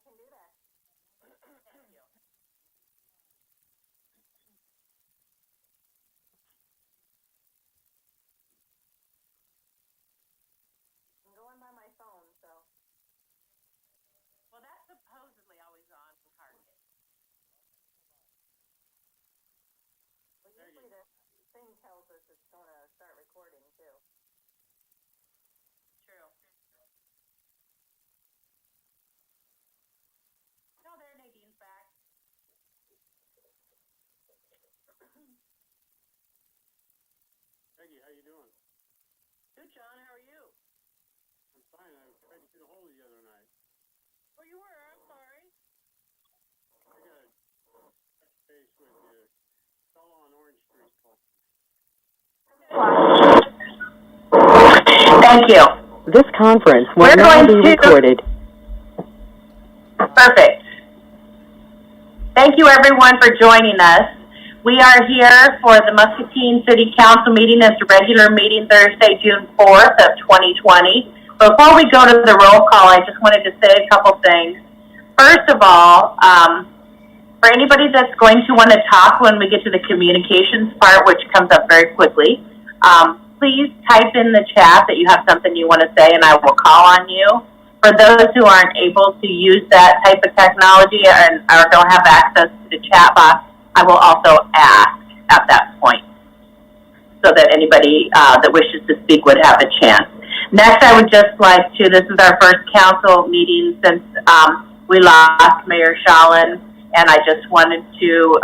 can do that. Thank you. I'm going by my phone, so. Well, that's supposedly always on target. Well, usually the thing tells us it's going to start recording, too. True. No, there, Nadine's back. Peggy, how you doing? Good, John. How are you? I'm fine. I tried to get a hold of you the other night. Oh, you were? I'm sorry. I got a touch base with the fellow on Orange Street called. Thank you. This conference will now be recorded. Perfect. Thank you, everyone, for joining us. We are here for the Muscatine City Council meeting. It's a regular meeting Thursday, June 4th of 2020. Before we go to the roll call, I just wanted to say a couple things. First of all, for anybody that's going to want to talk when we get to the communications part, which comes up very quickly, please type in the chat that you have something you want to say, and I will call on you. For those who aren't able to use that type of technology or don't have access to the chat box, I will also ask at that point so that anybody that wishes to speak would have a chance. Next, I would just like to, this is our first council meeting since we lost Mayor Shalin, and I just wanted to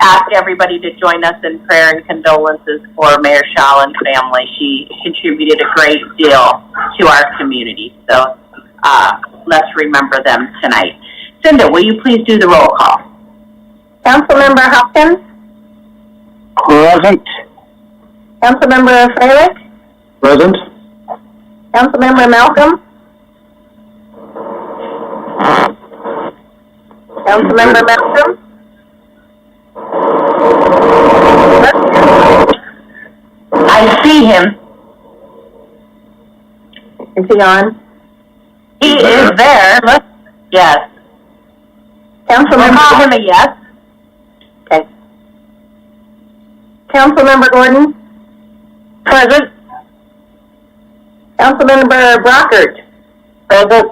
ask everybody to join us in prayer and condolences for Mayor Shalin's family. She contributed a great deal to our community, so let's remember them tonight. Cinda, will you please do the roll call? Councilmember Hopkins? Present. Councilmember Freilich? Present. Councilmember Malcolm? Councilmember Malcolm? I see him. Is he on? He is there. Yes. We'll call him a yes. Okay. Councilmember Gordon? Present. Councilmember Brockert? Present.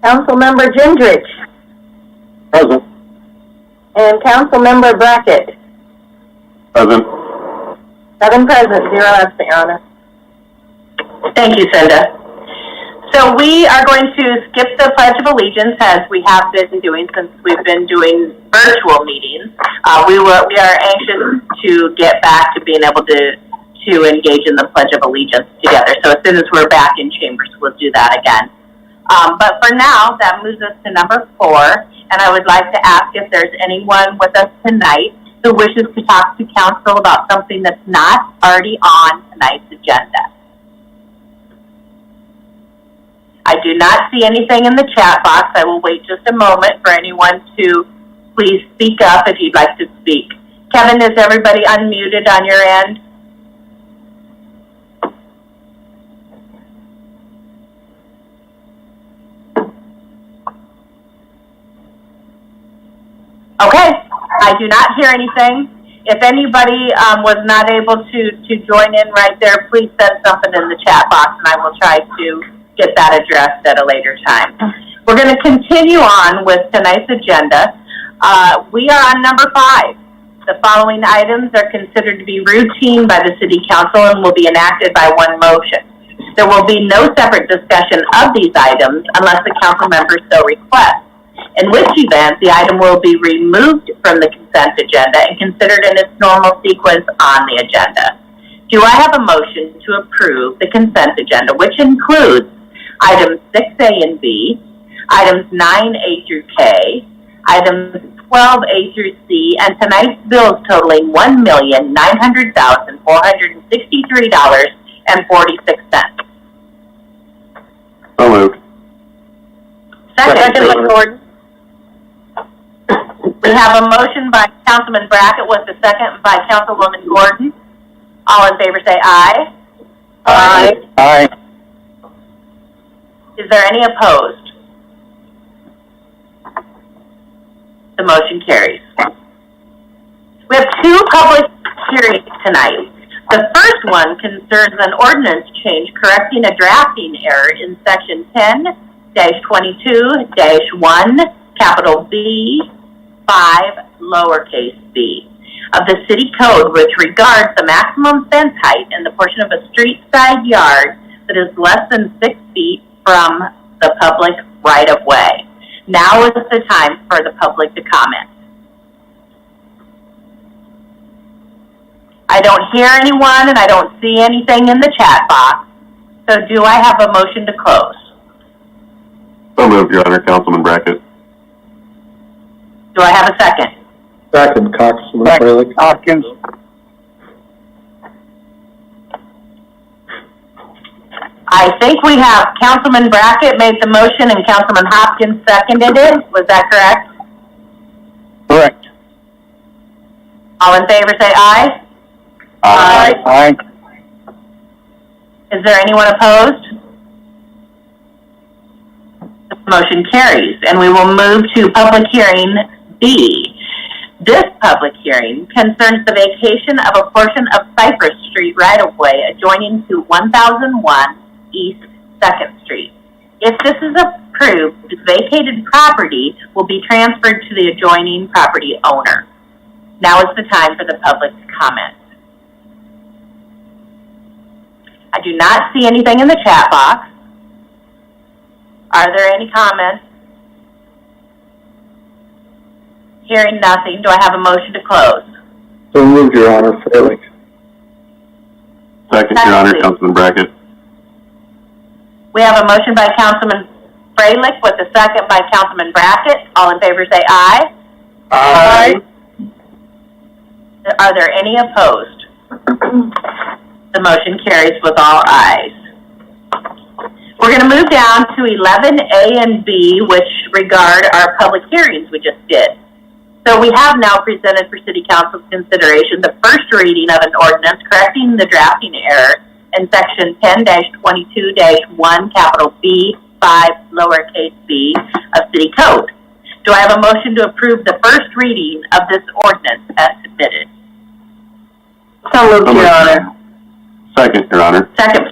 Councilmember Gendrich? Present. And Councilmember Brackett? Present. 7 present, 0 absent, Your Honor. Thank you, Cinda. So we are going to skip the Pledge of Allegiance as we have been doing since we've been doing virtual meetings. We are anxious to get back to being able to engage in the Pledge of Allegiance together. So as soon as we're back in chambers, we'll do that again. But for now, that moves us to number 4, and I would like to ask if there's anyone with us tonight who wishes to talk to council about something that's not already on tonight's agenda. I do not see anything in the chat box. I will wait just a moment for anyone to please speak up if you'd like to speak. Kevin, is everybody unmuted on your end? Okay, I do not hear anything. If anybody was not able to join in right there, please send something in the chat box and I will try to get that addressed at a later time. We're going to continue on with tonight's agenda. We are on number 5. The following items are considered to be routine by the City Council and will be enacted by one motion. There will be no separate discussion of these items unless the council members so request. In which event, the item will be removed from the consent agenda and considered in its normal sequence on the agenda. Do I have a motion to approve the consent agenda, which includes items 6A and B, items 9A through K, items 12A through C, and tonight's bills totaling $1,900,463.46. So moved. Second, Gordon. We have a motion by Councilman Brackett with a second by Councilwoman Gordon. All in favor say aye. Aye. Aye. Is there any opposed? The motion carries. We have two public hearings tonight. The first one concerns an ordinance change correcting a drafting error in section 10-22-1, capital B, 5, lowercase b, of the city code, which regards the maximum fence height in the portion of a street side yard that is less than 6 feet from the public right-of-way. Now is the time for the public to comment. I don't hear anyone and I don't see anything in the chat box. So do I have a motion to close? So moved, Your Honor. Councilman Brackett. Do I have a second? Second, Councilman Freilich. Hopkins. I think we have Councilman Brackett made the motion and Councilman Hopkins seconded it. Was that correct? Correct. All in favor say aye. Aye. Is there anyone opposed? The motion carries, and we will move to public hearing B. This public hearing concerns the vacation of a portion of Cypress Street right-of-way adjoining to 1001 East 2nd Street. If this is approved, the vacated property will be transferred to the adjoining property owner. Now is the time for the public to comment. I do not see anything in the chat box. Are there any comments? Hearing nothing, do I have a motion to close? So moved, Your Honor. Freilich. Second, Your Honor. Councilman Brackett. We have a motion by Councilman Freilich with a second by Councilman Brackett. All in favor say aye. Aye. Are there any opposed? The motion carries with all ayes. We're going to move down to 11A and B, which regard our public hearings we just did. So we have now presented for City Council's consideration the first reading of an ordinance correcting the drafting error in section 10-22-1, capital B, 5, lowercase b, of City Code. Do I have a motion to approve the first reading of this ordinance as submitted? So moved, Your Honor. Second, Your Honor. Second.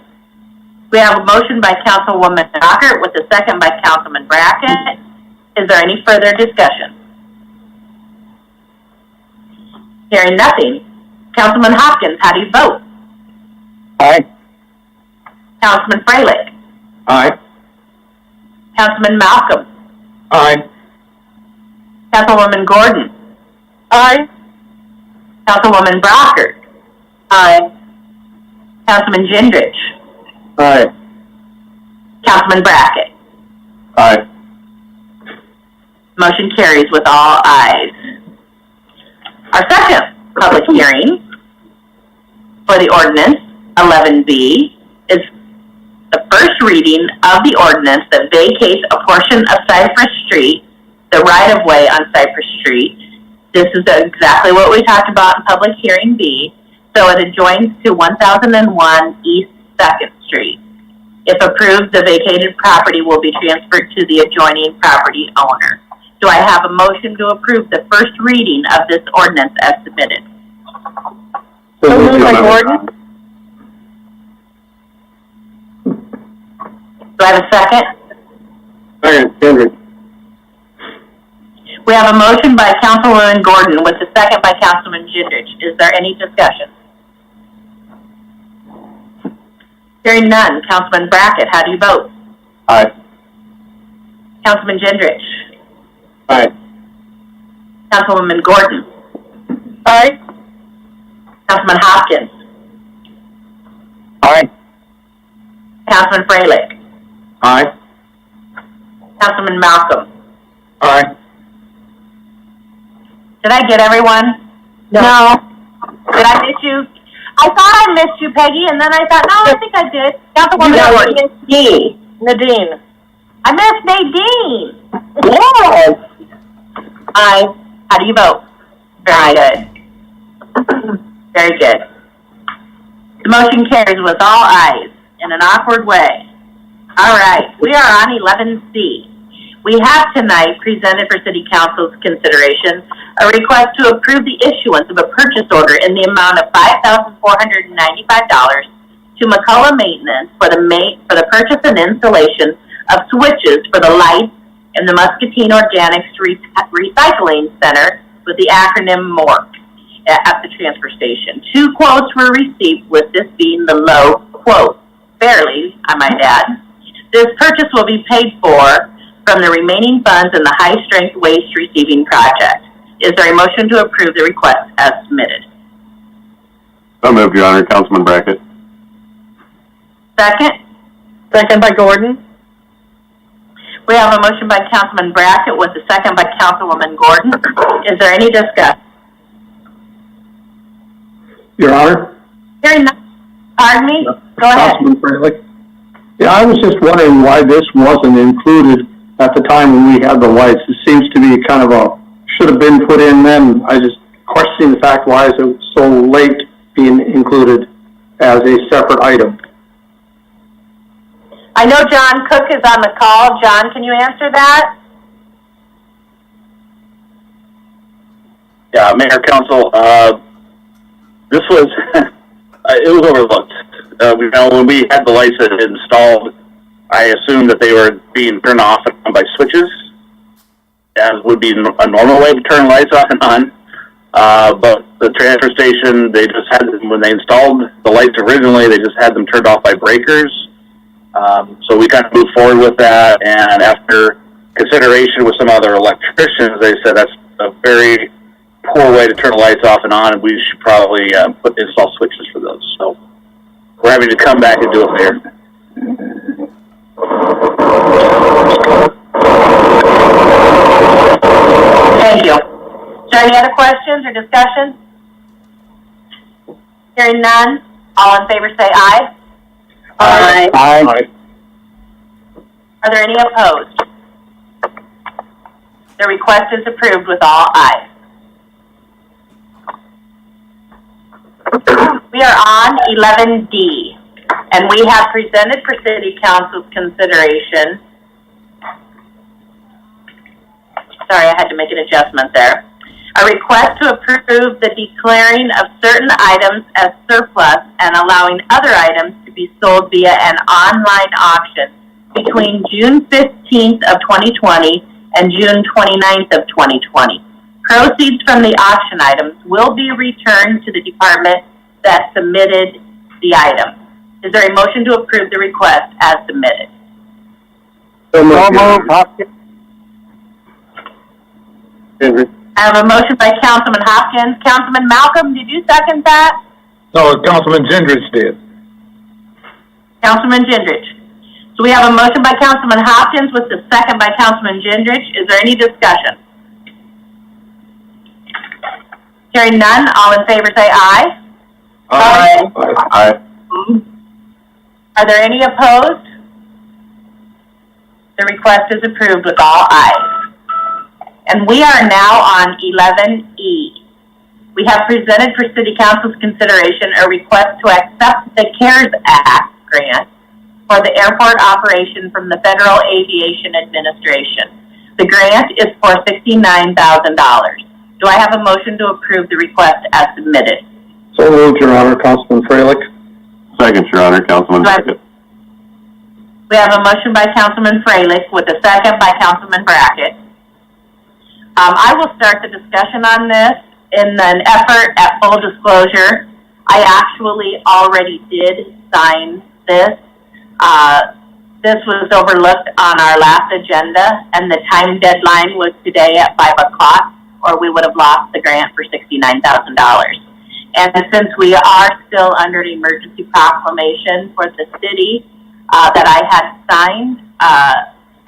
We have a motion by Councilwoman Dockert with a second by Councilman Brackett. Is there any further discussion? Hearing nothing. Councilman Hopkins, how do you vote? Aye. Councilman Freilich? Aye. Councilman Malcolm? Aye. Councilwoman Gordon? Aye. Councilwoman Brockert? Aye. Councilman Gendrich? Aye. Councilman Brackett? Aye. Motion carries with all ayes. Our second public hearing for the ordinance, 11B, is the first reading of the ordinance that vacates a portion of Cypress Street, the right-of-way on Cypress Street. This is exactly what we talked about in public hearing B. So it adjoins to 1001 East 2nd Street. If approved, the vacated property will be transferred to the adjoining property owner. Do I have a motion to approve the first reading of this ordinance as submitted? So moved, Your Honor. Gordon. Do I have a second? Second, Gendrich. We have a motion by Councilwoman Gordon with a second by Councilman Gendrich. Is there any discussion? Hearing none. Councilman Brackett, how do you vote? Aye. Councilman Gendrich? Aye. Councilwoman Gordon? Aye. Councilman Hopkins? Aye. Councilman Freilich? Aye. Councilman Malcolm? Aye. Did I get everyone? No. Did I miss you? I thought I missed you, Peggy, and then I thought, no, I think I did. Councilwoman Gordon? Missed me. Nadine. I missed Nadine. Yes. Aye. How do you vote? Very good. Very good. The motion carries with all ayes in an awkward way. All right. We are on 11C. We have tonight presented for City Council's consideration a request to approve the issuance of a purchase order in the amount of $5,495 to McCullough Maintenance for the purchase and installation of switches for the lights in the Muscatine Organics Recycling Center with the acronym MORC at the transfer station. 2 quotes were received, with this being the low quote. Barely, I might add. This purchase will be paid for from the remaining funds in the high-strength waste receiving project. Is there a motion to approve the request as submitted? So moved, Your Honor. Councilman Brackett. Second? Second by Gordon. We have a motion by Councilman Brackett with a second by Councilwoman Gordon. Is there any discussion? Your Honor? Hearing none. Pardon me? Go ahead. Councilman Freilich? Yeah, I was just wondering why this wasn't included at the time when we had the lights. It seems to be kind of should have been put in then. I just question the fact why is it so late being included as a separate item. I know John Cook is on the call. John, can you answer that? Yeah, Mayor, Council, this was, it was overlooked. When we had the lights installed, I assumed that they were being turned off and on by switches, as would be a normal way to turn lights off and on. But the transfer station, they just had, when they installed the lights originally, they just had them turned off by breakers. So we kind of moved forward with that, and after consideration with some other electricians, they said that's a very poor way to turn the lights off and on, and we should probably install switches for those. So we're having to come back and do it there. Thank you. Is there any other questions or discussion? Hearing none, all in favor say aye. Aye. Aye. Are there any opposed? The request is approved with all ayes. We are on 11D, and we have presented for City Council's consideration. Sorry, I had to make an adjustment there. A request to approve the declaring of certain items as surplus and allowing other items to be sold via an online auction between June 15th of 2020 and June 29th of 2020. Proceeds from the auction items will be returned to the department that submitted the item. Is there a motion to approve the request as submitted? So moved, Hopkins. Henry. I have a motion by Councilman Hopkins. Councilman Malcolm, did you second that? No, Councilman Gendrich did. Councilman Gendrich. So we have a motion by Councilman Hopkins with the second by Councilman Gendrich. Is there any discussion? Hearing none, all in favor say aye. Aye. Aye. Are there any opposed? The request is approved with all ayes. And we are now on 11E. We have presented for City Council's consideration a request to accept the CARES Act grant for the airport operation from the Federal Aviation Administration. The grant is for $69,000. Do I have a motion to approve the request as submitted? So moved, Your Honor. Councilman Freilich. Second, Your Honor. Councilman Brackett. We have a motion by Councilman Freilich with a second by Councilman Brackett. I will start the discussion on this in an effort at full disclosure. I actually already did sign this. This was overlooked on our last agenda, and the time deadline was today at 5 o'clock, or we would have lost the grant for $69,000. And since we are still under an emergency proclamation for the city that I had signed,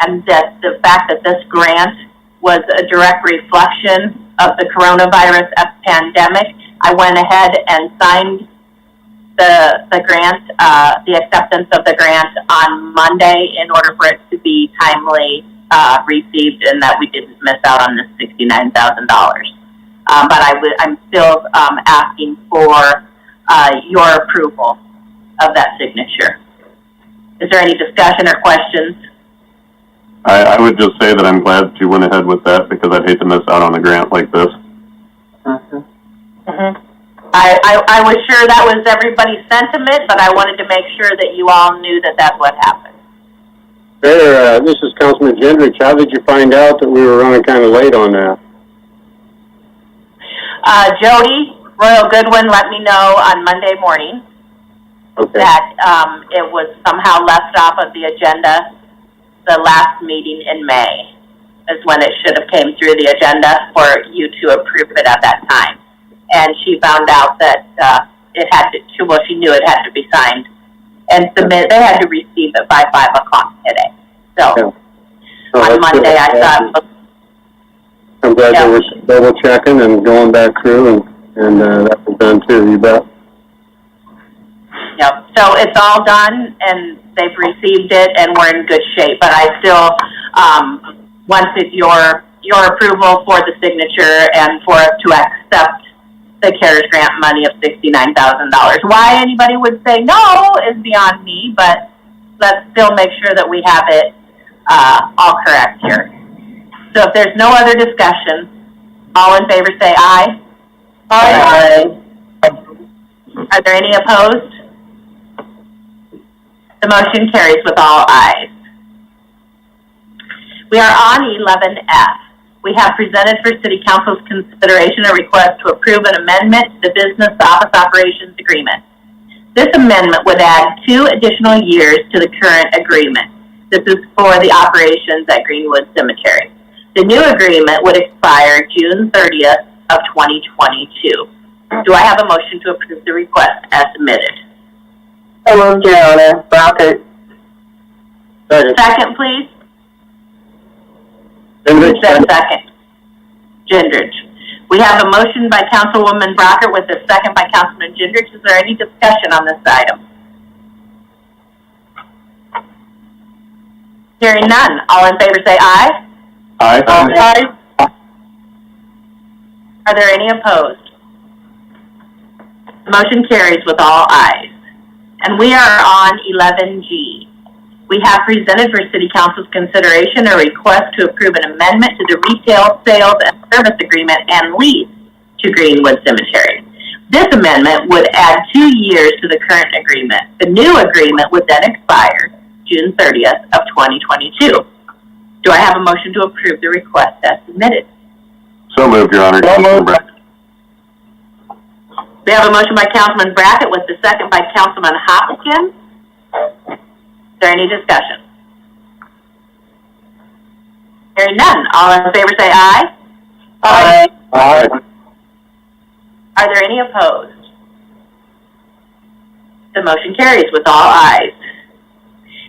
and that the fact that this grant was a direct reflection of the coronavirus pandemic, I went ahead and signed the grant, the acceptance of the grant on Monday in order for it to be timely received and that we didn't miss out on the $69,000. But I'm still asking for your approval of that signature. Is there any discussion or questions? I would just say that I'm glad you went ahead with that because I'd hate to miss out on a grant like this. I was sure that was everybody's sentiment, but I wanted to make sure that you all knew that that's what happened. Mayor, this is Councilman Gendrich. How did you find out that we were running kind of late on that? Jody Royal Goodwin let me know on Monday morning that it was somehow left off of the agenda. The last meeting in May is when it should have came through the agenda for you to approve it at that time. And she found out that it had to, she knew it had to be signed and submit. They had to receive it by 5 o'clock today. So on Monday, I thought. I'm glad they were double checking and going back through, and that was done too. You bet. Yep. So it's all done, and they've received it, and we're in good shape. But I still wanted your approval for the signature and for us to accept the CARES grant money of $69,000. Why anybody would say no is beyond me, but let's still make sure that we have it all correct here. So if there's no other discussion, all in favor say aye. Aye. Are there any opposed? The motion carries with all ayes. We are on 11F. We have presented for City Council's consideration a request to approve an amendment to the Business Office Operations Agreement. This amendment would add 2 additional years to the current agreement. This is for the operations at Greenwood Cemetery. The new agreement would expire June 30th of 2022. Do I have a motion to approve the request as submitted? So moved, Your Honor. Brockert. Second, please. Gendrich. Second. Gendrich. We have a motion by Councilwoman Brockert with a second by Councilman Gendrich. Is there any discussion on this item? Hearing none. All in favor say aye. Aye. Aye. Are there any opposed? The motion carries with all ayes. And we are on 11G. We have presented for City Council's consideration a request to approve an amendment to the retail sales and service agreement and lease to Greenwood Cemetery. This amendment would add 2 years to the current agreement. The new agreement would then expire June 30th of 2022. Do I have a motion to approve the request as submitted? So moved, Your Honor. Councilman Brackett. We have a motion by Councilman Brackett with the second by Councilman Hopkins. Is there any discussion? Hearing none. All in favor say aye. Aye. Aye. Are there any opposed? The motion carries with all ayes.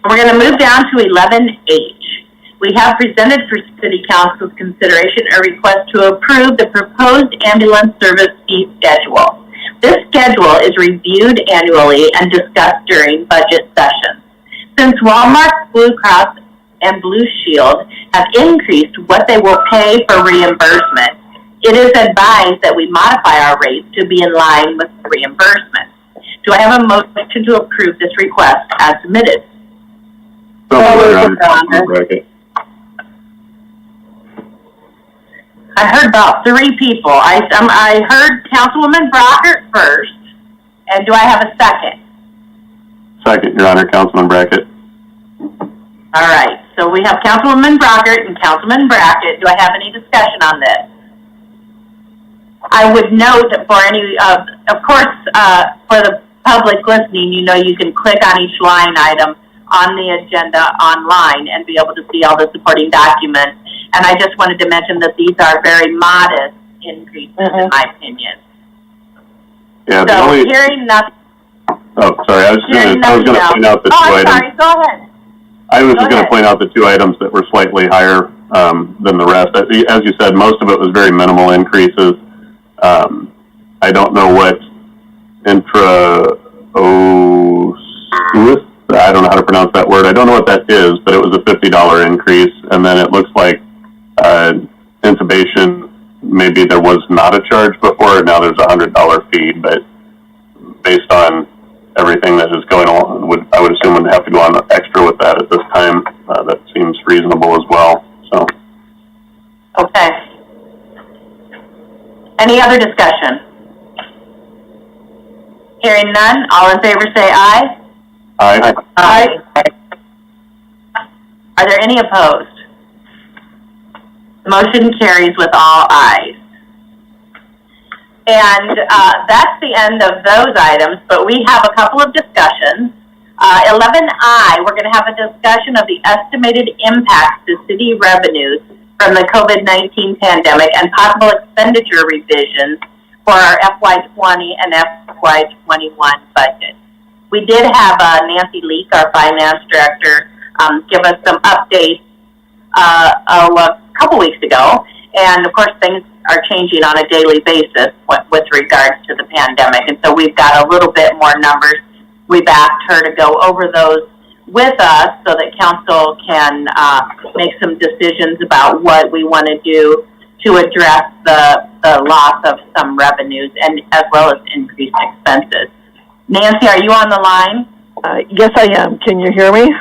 And we're going to move down to 11H. We have presented for City Council's consideration a request to approve the proposed ambulance service fee schedule. This schedule is reviewed annually and discussed during budget sessions. Since Walmart, Blue Cross, and Blue Shield have increased what they will pay for reimbursement, it is advised that we modify our rates to be in line with the reimbursement. Do I have a motion to approve this request as submitted? So moved, Your Honor. Councilman Brackett. I heard about 3 people. I heard Councilwoman Brockert first, and do I have a second? Second, Your Honor. Councilman Brackett. All right, so we have Councilwoman Brockert and Councilman Brackett. Do I have any discussion on this? I would note that for any, of course, for the public listening, you know you can click on each line item on the agenda online and be able to see all the supporting documents. And I just wanted to mention that these are very modest increases, in my opinion. Yeah, the So only... hearing nothing. Oh, sorry. I was going to point out the 2 items. Sorry. Go ahead. I was just going to point out the 2 items that were slightly higher than the rest. As you said, most of it was very minimal increases. I don't know what I don't know how to pronounce that word. I don't know what that is, but it was a $50 increase. And then it looks like intubation, maybe there was not a charge before, and now there's a $100 fee. But based on everything that is going on, I would assume would have to go on extra with that at this time. That seems reasonable as well, so. Okay. Any other discussion? Hearing none, all in favor say aye. Aye. Aye. Are there any opposed? The motion carries with all ayes. And that's the end of those items, but we have a couple of discussions. 11I, we're going to have a discussion of the estimated impacts to city revenues from the COVID-19 pandemic and possible expenditure revisions for our FY20 and FY21 budget. We did have Nancy Leak, our finance director, give us some updates a couple weeks ago. And of course, things are changing on a daily basis with regards to the pandemic. And so we've got a little bit more numbers. We've asked her to go over those with us so that council can make some decisions about what we want to do to address the loss of some revenues and as well as increased expenses. Nancy, are you on the line? Yes, I am. Can you hear me?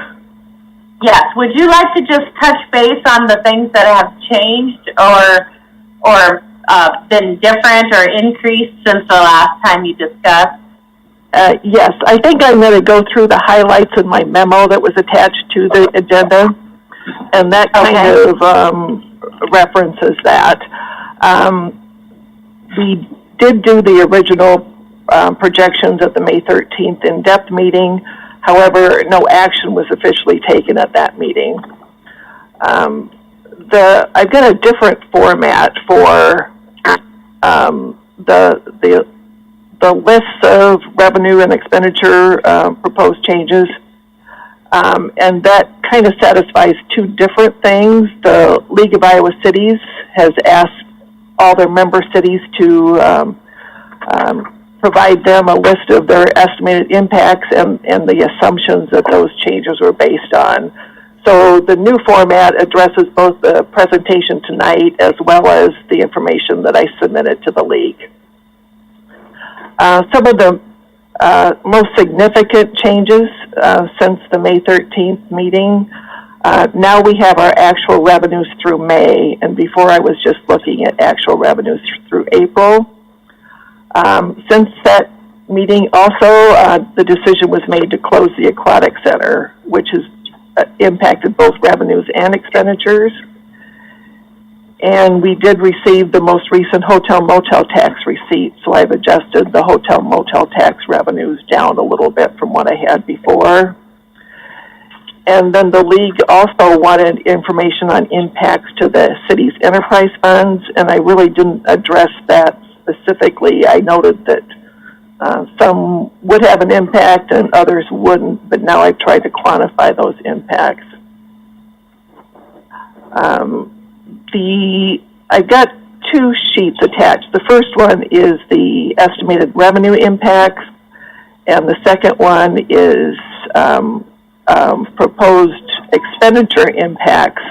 Yes. Would you like to just touch base on the things that have changed or been different or increased since the last time you discussed? Yes, I think I'm going to go through the highlights in my memo that was attached to the agenda, and that kind of references that. We did do the original projections at the May 13th in-depth meeting. However, no action was officially taken at that meeting. I've got a different format for the lists of revenue and expenditure proposed changes, and that kind of satisfies two different things. The League of Iowa Cities has asked all their member cities to provide them a list of their estimated impacts and the assumptions that those changes were based on. So the new format addresses both the presentation tonight as well as the information that I submitted to the League. Some of the most significant changes since the May 13th meeting, now we have our actual revenues through May, and before I was just looking at actual revenues through April. Since that meeting also, the decision was made to close the Aquatic Center, which has impacted both revenues and expenditures. And we did receive the most recent hotel-motel tax receipt, so I've adjusted the hotel-motel tax revenues down a little bit from what I had before. And then the League also wanted information on impacts to the city's enterprise funds, and I really didn't address that specifically. I noted that some would have an impact and others wouldn't, but now I've tried to quantify those impacts. I've got two sheets attached. The first one is the estimated revenue impacts, and the second one is proposed expenditure impacts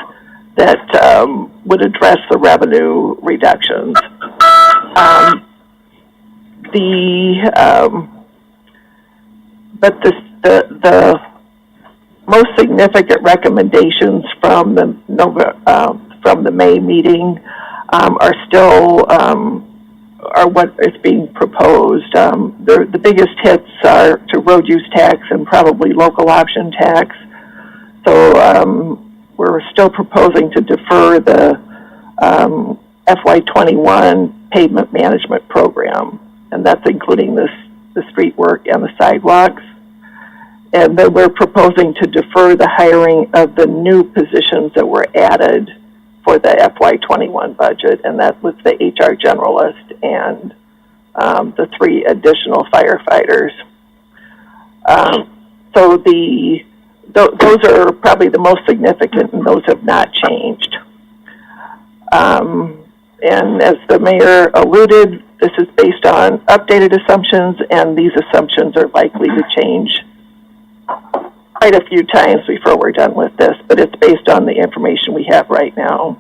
that would address the revenue reductions. But the most significant recommendations from the May meeting are still are what is being proposed. The biggest hits are to road use tax and probably local option tax. So we're still proposing to defer the FY21 pavement management program, and that's including the street work and the sidewalks. And then we're proposing to defer the hiring of the new positions that were added for the FY21 budget, and that was the HR generalist and the 3 additional firefighters. So those are probably the most significant, and those have not changed. And as the mayor alluded, this is based on updated assumptions, and these assumptions are likely to change quite a few times before we're done with this, but it's based on the information we have right now.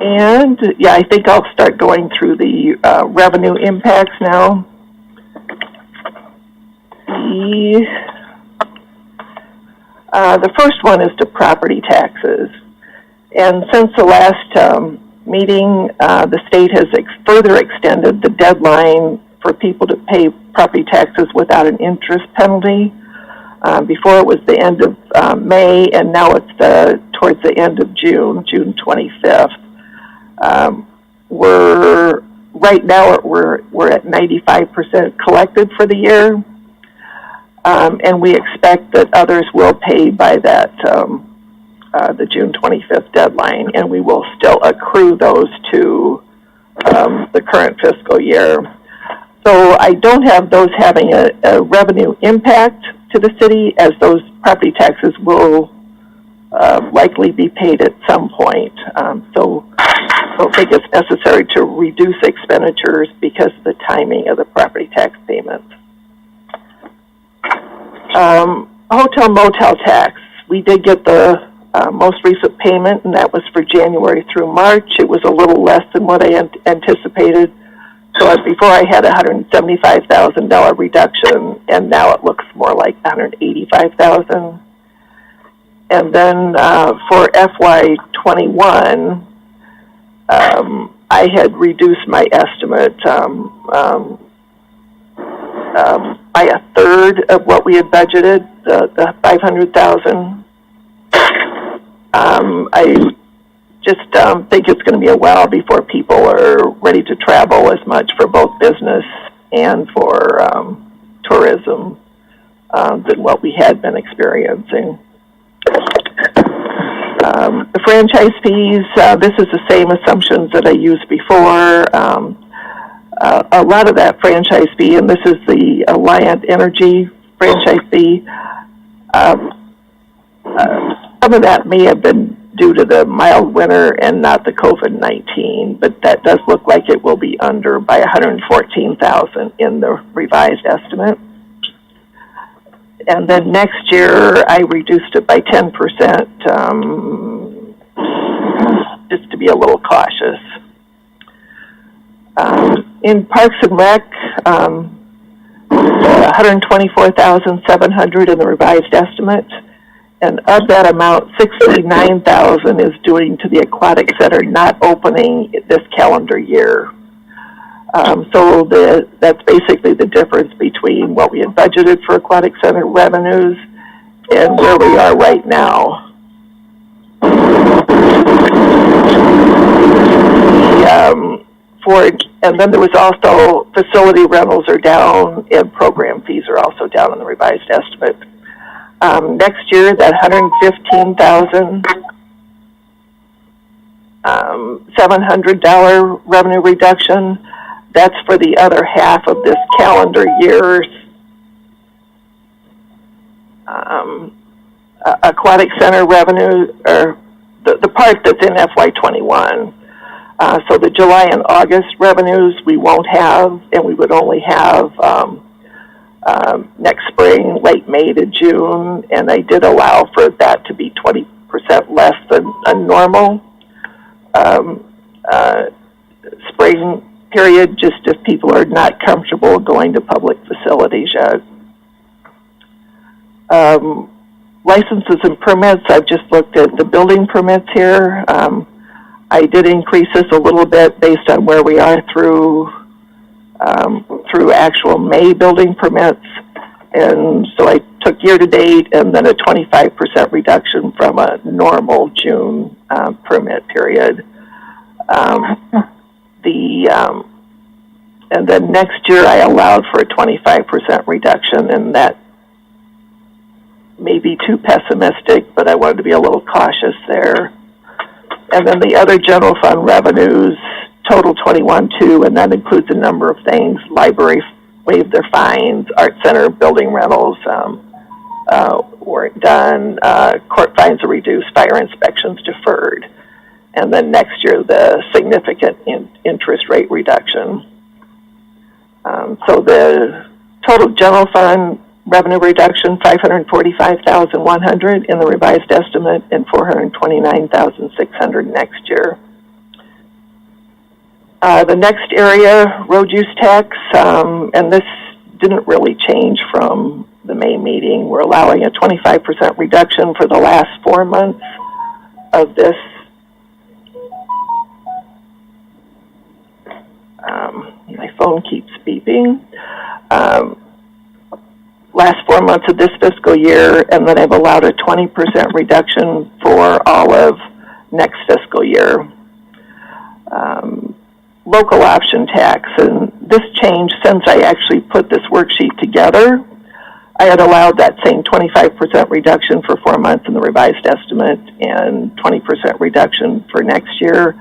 And yeah, I think I'll start going through the revenue impacts now. The first one is to property taxes. And since the last meeting, the state has further extended the deadline for people to pay property taxes without an interest penalty. Before it was the end of May, and now it's towards the end of June 25th. Right now we're at 95% collected for the year, and we expect that others will pay by that the June 25th deadline, and we will still accrue those to the current fiscal year. So I don't have those having a revenue impact to the city, as those property taxes will likely be paid at some point. So I don't think it's necessary to reduce expenditures because of the timing of the property tax payments. Hotel Motel Tax. We did get the most recent payment, and that was for January through March. It was a little less than what I anticipated. So before I had a $175,000 reduction, and now it looks more like $185,000. And then for FY21, I had reduced my estimate by a third of what we had budgeted, the $500,000. I just think it's going to be a while before people are ready to travel as much for both business and for tourism than what we had been experiencing. The franchise fees, this is the same assumptions that I used before. A lot of that franchise fee, and this is the Alliant Energy franchise fee, some of that may have been due to the mild winter and not the COVID-19, but that does look like it will be under by $114,000 in the revised estimate. And then next year, I reduced it by 10%, just to be a little cautious. In Parks and Rec, $124,700 in the revised estimate. And of that amount, $69,000 is due to the Aquatic Center not opening this calendar year. So that's basically the difference between what we had budgeted for Aquatic Center revenues and where we are right now. And then there was also facility rentals are down and program fees are also down in the revised estimate. Next year, that $115,700 revenue reduction, that's for the other half of this calendar year's Aquatic Center revenue, or the part that's in FY21. So the July and August revenues we won't have, and we would only have next spring, late May to June, and I did allow for that to be 20% less than a normal spring period, just if people are not comfortable going to public facilities yet. Licenses and permits, I've just looked at the building permits here. I did increase this a little bit based on where we are through actual May building permits. And so I took year-to-date and then a 25% reduction from a normal June permit period. And then next year I allowed for a 25% reduction, and that may be too pessimistic, but I wanted to be a little cautious there. And then the other general fund revenues total 21.2, and that includes a number of things. Library waived their fines, art center building rentals weren't done, court fines are reduced, fire inspections deferred, and then next year the significant interest rate reduction. So the total general fund revenue reduction, $545,100 in the revised estimate, and $429,600 next year. The next area, road use tax, and this didn't really change from the May meeting. We're allowing a 25% reduction for the last 4 months of this. My phone keeps beeping. Last 4 months of this fiscal year, and then I've allowed a 20% reduction for all of next fiscal year. Local option tax, and this changed since I actually put this worksheet together. I had allowed that same 25% reduction for 4 months in the revised estimate and 20% reduction for next year.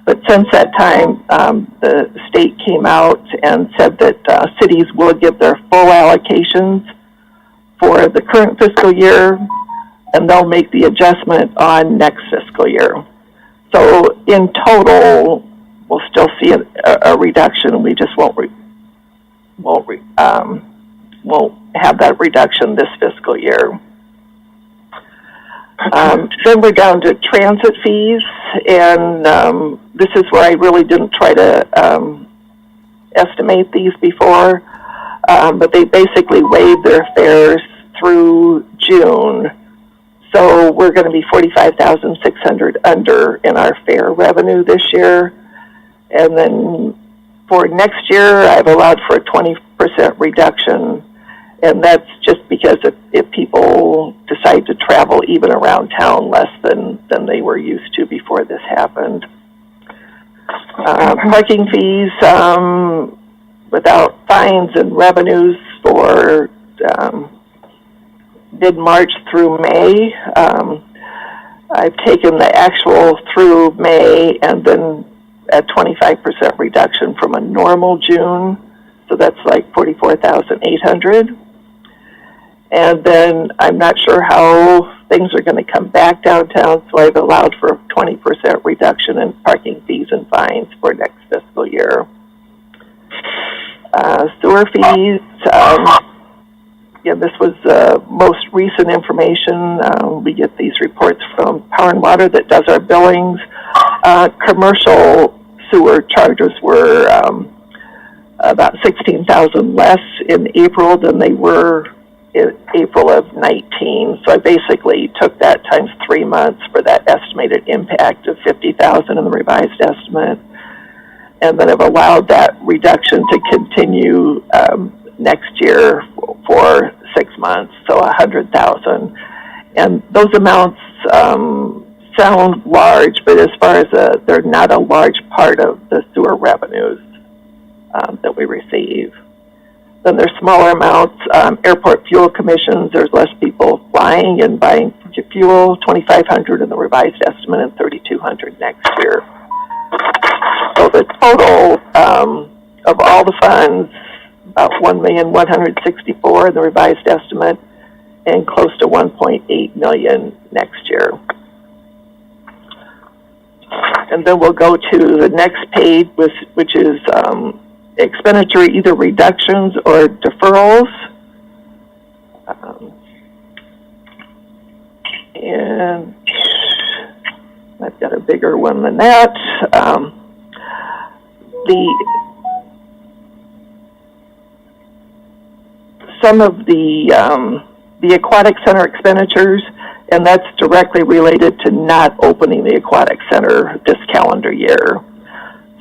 But since that time, the state came out and said that cities will give their full allocations for the current fiscal year, and they'll make the adjustment on next fiscal year. So in total, we'll still see a reduction. We just won't have that reduction this fiscal year. Then we're down to transit fees, and this is where I really didn't try to estimate these before, but they basically waived their fares through June. So we're going to be $45,600 under in our fare revenue this year. And then for next year, I've allowed for a 20% reduction. And that's just because if people decide to travel even around town less than they were used to before this happened. Parking fees without fines and revenues for mid-March through May. I've taken the actual through May and then a 25% reduction from a normal June. So that's like $44,800. And then I'm not sure how things are going to come back downtown, so I've allowed for a 20% reduction in parking fees and fines for next fiscal year. Sewer fees, this was the most recent information. We get these reports from Power and Water that does our billings. Commercial sewer charges were about $16,000 less in April than they were in April of 19. So I basically took that times 3 months for that estimated impact of $50,000 in the revised estimate. And then I've allowed that reduction to continue next year for 6 months, so $100,000. And those amounts sound large, but as far as they're not a large part of the sewer revenues that we receive. Then there's smaller amounts, airport fuel commissions. There's less people flying and buying fuel, $2,500 in the revised estimate and $3,200 next year. So the total of all the funds, about $1,164,000 in the revised estimate, and close to $1.8 million next year. And then we'll go to the next page, which is expenditure, either reductions or deferrals. And I've got a bigger one than that. Some of the aquatic center expenditures, and that's directly related to not opening the aquatic center this calendar year.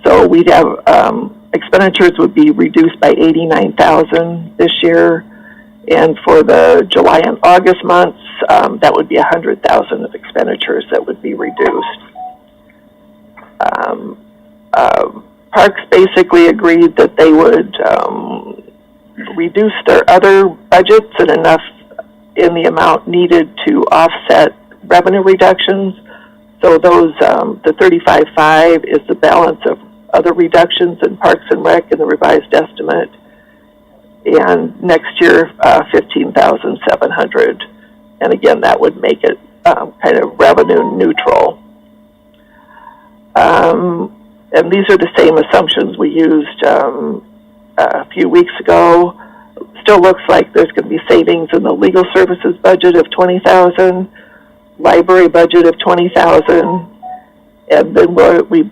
So we'd have expenditures would be reduced by $89,000 this year, and for the July and August months, that would be $100,000 of expenditures that would be reduced. Parks basically agreed that they would reduce their other budgets and enough in the amount needed to offset revenue reductions. So those, the $35,500 is the balance of other reductions in Parks and Rec in the revised estimate. And next year, $15,700. And again, that would make it kind of revenue neutral. And these are the same assumptions we used a few weeks ago. Still looks like there's going to be savings in the legal services budget of $20,000, library budget of $20,000, and then we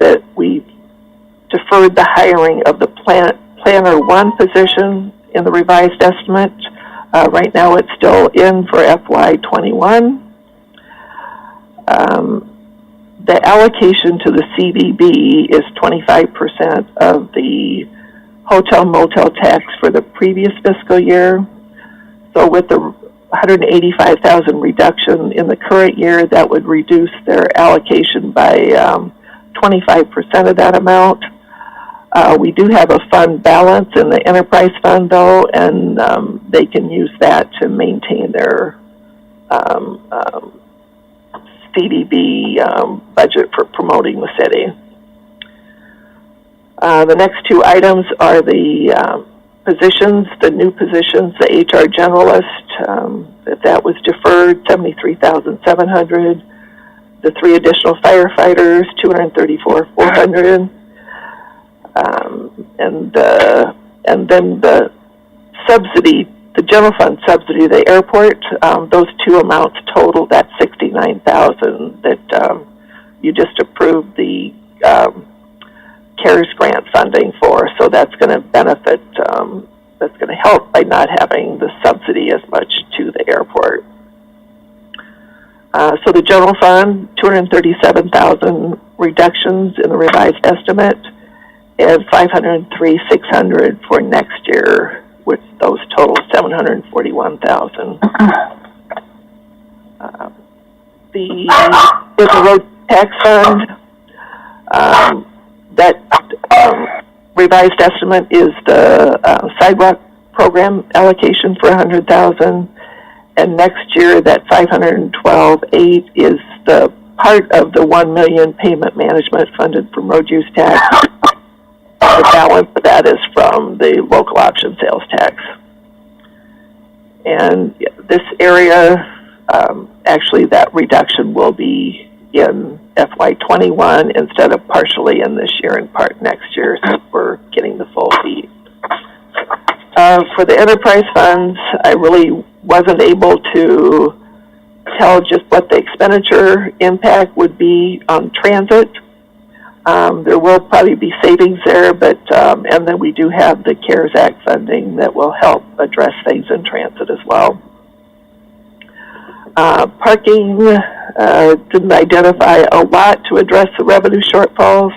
deferred the hiring of the planner 1 position in the revised estimate Right now it's still in for FY21. The allocation to the CBB is 25% of the hotel motel tax for the previous fiscal year. So with the 185,000 reduction in the current year, that would reduce their allocation by 25% of that amount. We do have a fund balance in the enterprise fund, though, and they can use that to maintain their CDB budget for promoting the city. The next two items are the positions, the new positions, the HR generalist. If that was deferred, $73,700. The 3 additional firefighters, $234,400. And then the subsidy, the general fund subsidy, the airport, those two amounts total, that's $69,000 that you just approved the CARES grant funding for. So that's going to benefit, that's going to help by not having the subsidy as much to the airport. So the general fund, $237,000 reductions in the revised estimate, and $503,600 for next year, with those total $741,000. The road tax fund, that revised estimate is the sidewalk program allocation for $100,000, and next year that $512,800 is the part of the $1 million payment management funded from road use tax. The balance of that is from the local option sales tax. And this area, actually that reduction will be in FY21 instead of partially in this year and part next year, so we're getting the full fee. For the enterprise funds, I really wasn't able to tell just what the expenditure impact would be on transit. There will probably be savings there, but and then we do have the CARES Act funding that will help address things in transit as well. Parking didn't identify a lot to address the revenue shortfalls.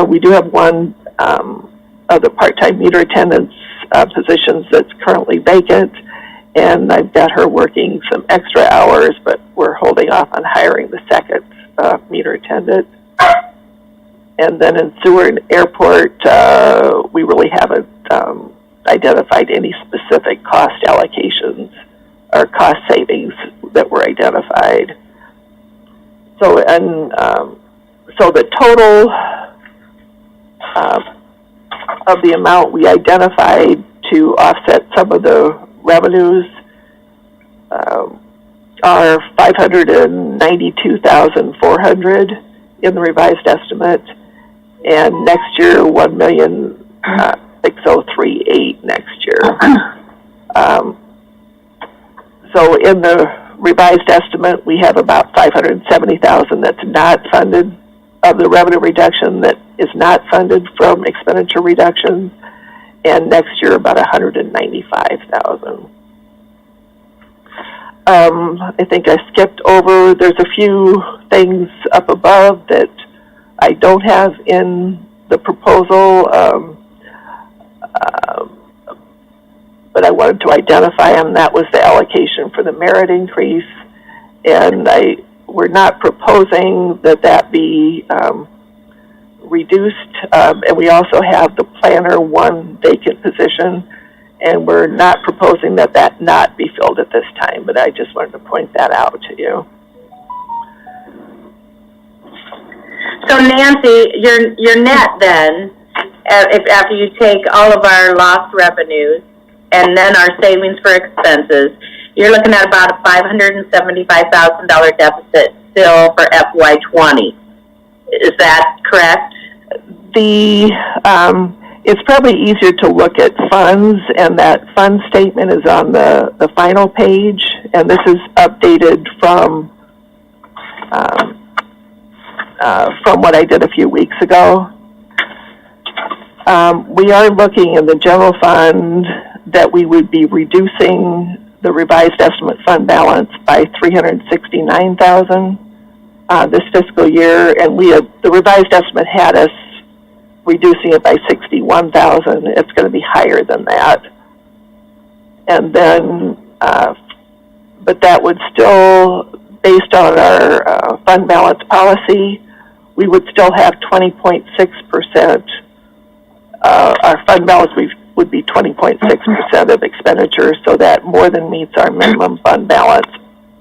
We do have one of the part-time meter attendants positions that's currently vacant, and I've got her working some extra hours, but we're holding off on hiring the second meter attendant. And then in sewer and airport, we really haven't identified any specific cost allocations or cost savings that were identified. So, so the total of the amount we identified to offset some of the revenues are $592,400 in the revised estimate, and next year $1,603,800 next year. So in the revised estimate, we have about $570,000 that's not funded of the revenue reduction that is not funded from expenditure reductions, and next year about $195,000. I think I skipped over, there's a few things up above that I don't have in the proposal, but I wanted to identify them. That was the allocation for the merit increase, and we're not proposing that be reduced, and we also have the planner 1 vacant position, and we're not proposing that not be filled at this time, but I just wanted to point that out to you. So Nancy, your net then, if after you take all of our lost revenues and then our savings for expenses, you're looking at about a $575,000 deficit still for FY20. Is that correct? It's probably easier to look at funds, and that fund statement is on the final page, and this is updated from what I did a few weeks ago. We are looking in the general fund that we would be reducing the revised estimate fund balance by $369,000 this fiscal year, and the revised estimate had us reducing it by $61,000. It's going to be higher than that, and then, but that would still, based on our fund balance policy, we would still have 20.6%. Our fund balance would be 20.6% of expenditure, so that more than meets our minimum fund balance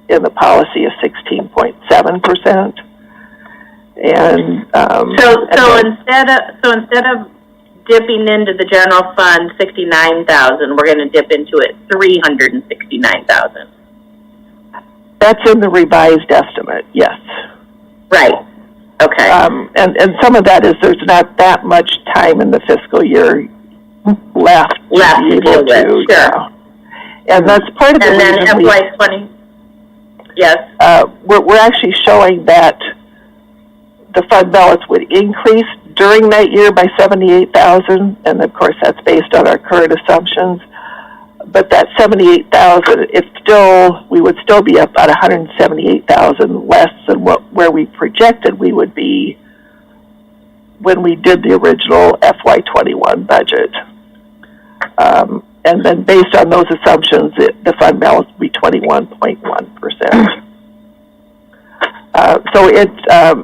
in the policy of 16.7%. And so instead of dipping into the general fund 69,000, we're going to dip into it 369,000. That's in the revised estimate, yes. Right. Okay. And some of that is there's not that much time in the fiscal year left to be able to. Sure. Yeah. And that's part of the reason. And then FY20. Yes. We're actually showing that the fund balance would increase during that year by $78,000, and of course that's based on our current assumptions. But that $78,000, we would still be about $178,000 less than where we projected we would be when we did the original FY21 budget. And then based on those assumptions, the fund balance would be 21.1%. So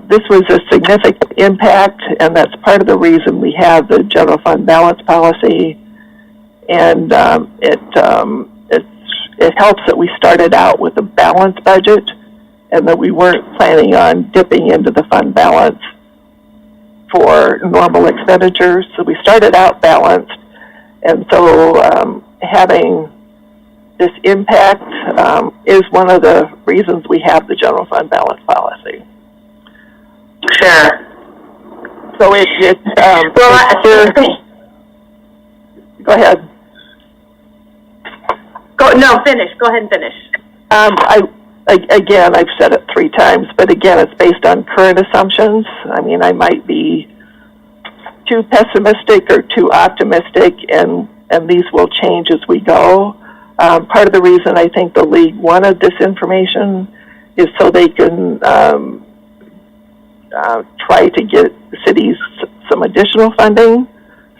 this was a significant impact, and that's part of the reason we have the general fund balance policy. And it helps that we started out with a balanced budget, and that we weren't planning on dipping into the fund balance for normal expenditures. So we started out balanced, and so having this impact is one of the reasons we have the general fund balance policy. Sure. So go ahead. Finish. Go ahead and finish. Again, I've said it 3 times, but again, it's based on current assumptions. I mean, I might be too pessimistic or too optimistic, and these will change as we go. Part of the reason I think the league wanted this information is so they can try to get cities some additional funding.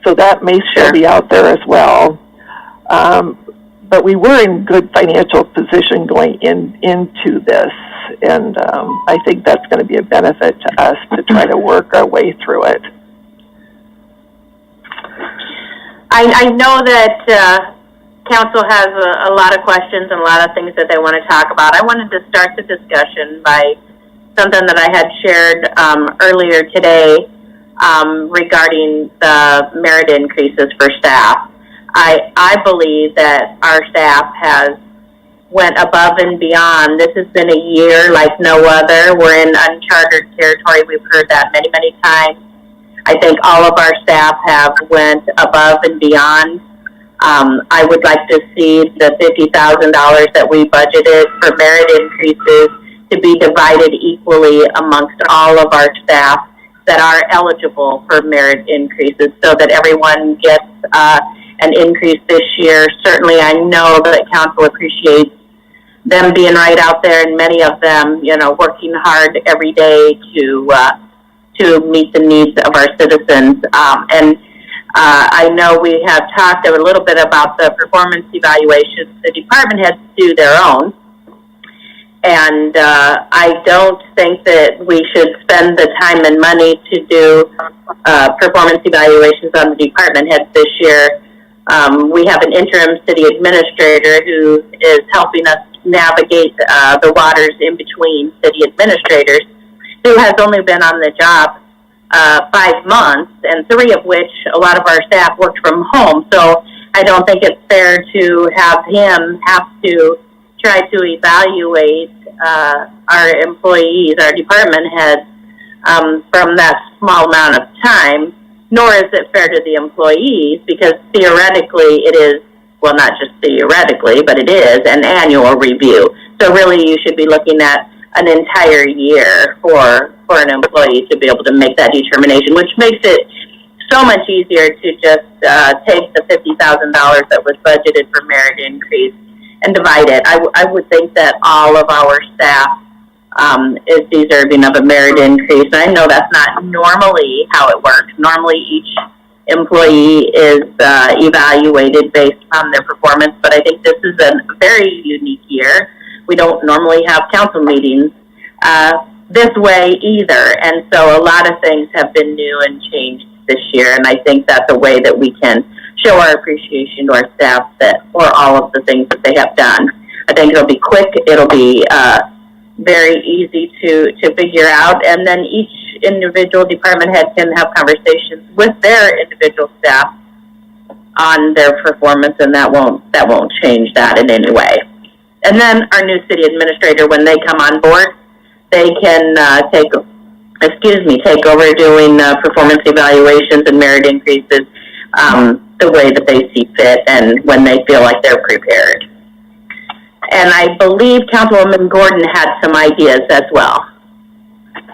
So that may still be out there as well. But we were in good financial position going into this, and I think that's going to be a benefit to us to try to work our way through it. I know that Council has a lot of questions and a lot of things that they want to talk about. I wanted to start the discussion by something that I had shared earlier today regarding the merit increases for staff. I believe that our staff has went above and beyond. This has been a year like no other. We're in uncharted territory. We've heard that many, many times. I think all of our staff have went above and beyond. I would like to see the $50,000 that we budgeted for merit increases to be divided equally amongst all of our staff that are eligible for merit increases, so that everyone gets an increase this year. Certainly, I know that Council appreciates them being right out there, and many of them, working hard every day to meet the needs of our citizens. I know we have talked a little bit about the performance evaluations. The department heads do their own, and I don't think that we should spend the time and money to do performance evaluations on the department heads this year. We have an interim city administrator who is helping us navigate the waters in between city administrators, who has only been on the job 5 months, and 3 of which a lot of our staff worked from home. So I don't think it's fair to have him have to try to evaluate our employees, our department heads, from that small amount of time, nor is it fair to the employees, because theoretically it is, well, not just theoretically, but it is an annual review. So really you should be looking at an entire year for an employee to be able to make that determination, which makes it so much easier to just take the $50,000 that was budgeted for merit increase and divide it. I would think that all of our staff is deserving of a merit increase. And I know that's not normally how it works. Normally each employee is evaluated based on their performance, but I think this is a very unique year. We don't normally have council meetings this way either, and so a lot of things have been new and changed this year, and I think that's a way that we can show our appreciation to our staff for all of the things that they have done. I think it'll be quick, it'll be very easy to figure out, and then each individual department head can have conversations with their individual staff on their performance, and that won't change that in any way. And then our new city administrator, when they come on board, they can take over doing performance evaluations and merit increases the way that they see fit and when they feel like they're prepared. And I believe Councilwoman Gordon had some ideas as well.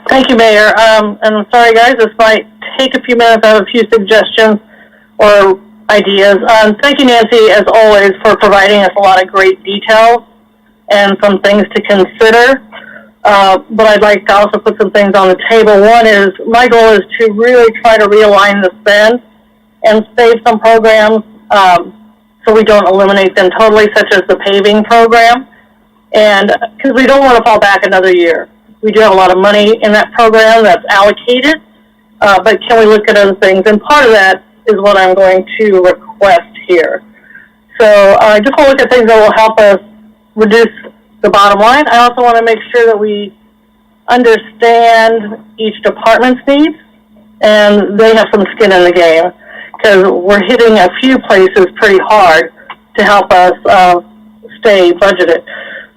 Thank you, Mayor. And I'm sorry, guys, this might take a few minutes. I have a few suggestions or ideas. Thank you, Nancy, as always, for providing us a lot of great details and some things to consider. But I'd like to also put some things on the table. One is, my goal is to really try to realign the spend and save some programs so we don't eliminate them totally, such as the paving program. And because we don't want to fall back another year. We do have a lot of money in that program that's allocated, but can we look at other things? And part of that is what I'm going to request here. So I just want to look at things that will help us reduce the bottom line. I also want to make sure that we understand each department's needs and they have some skin in the game, because we're hitting a few places pretty hard to help us stay budgeted.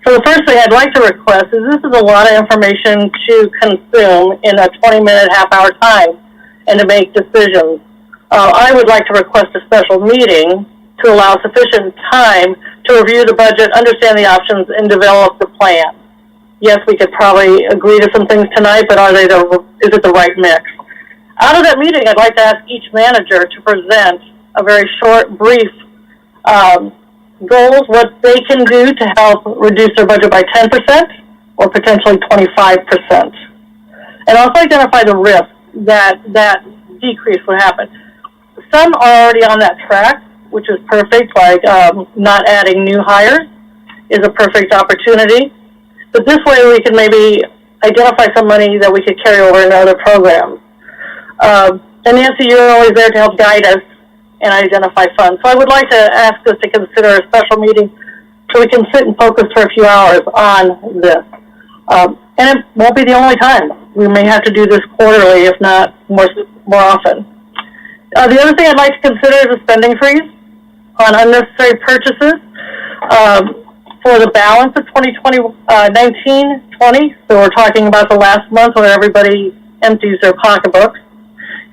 So the first thing I'd like to request is, this is a lot of information to consume in a 20-minute, half-hour time and to make decisions. I would like to request a special meeting to allow sufficient time to review the budget, understand the options, and develop the plan. Yes, we could probably agree to some things tonight, but is it the right mix? Out of that meeting, I'd like to ask each manager to present a very short, brief goals, what they can do to help reduce their budget by 10% or potentially 25%. And also identify the risk that decrease would happen. Some are already on that track, which is perfect, like not adding new hires is a perfect opportunity. But this way we can maybe identify some money that we could carry over into other programs. And Nancy, you're always there to help guide us and identify funds. So I would like to ask us to consider a special meeting so we can sit and focus for a few hours on this. And it won't be the only time. We may have to do this quarterly, if not more often. The other thing I'd like to consider is a spending freeze on unnecessary purchases for the balance of 19-20. So we're talking about the last month where everybody empties their pocketbooks.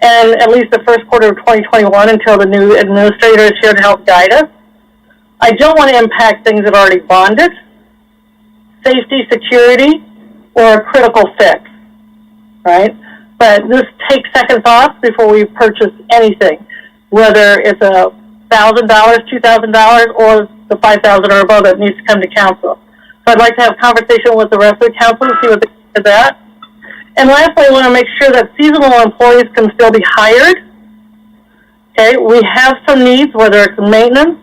And at least the first quarter of 2021 until the new administrator is here to help guide us. I don't want to impact things that are already bonded, safety, security, or a critical fix, right? But this takes second thoughts before we purchase anything, whether it's $1,000, $2,000, or the $5,000 or above that needs to come to council. So I'd like to have a conversation with the rest of the council and see what they think of that. And lastly, I want to make sure that seasonal employees can still be hired. Okay, we have some needs, whether it's maintenance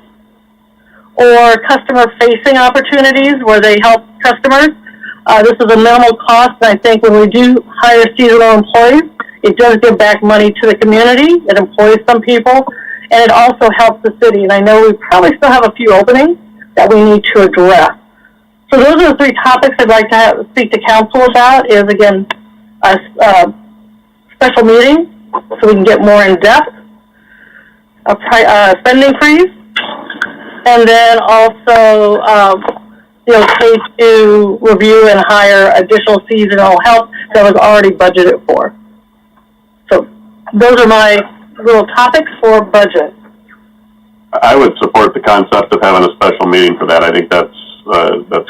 or customer-facing opportunities where they help customers. This is a minimal cost, and I think when we do hire seasonal employees, it does give back money to the community. It employs some people, and it also helps the city. And I know we probably still have a few openings that we need to address. So those are the three topics I'd like to speak to council about. Is again, a special meeting so we can get more in depth, a spending freeze, and then also the okay to review and hire additional seasonal help that was already budgeted for. So those are my little topics for budget. I would support the concept of having a special meeting for that. I think that's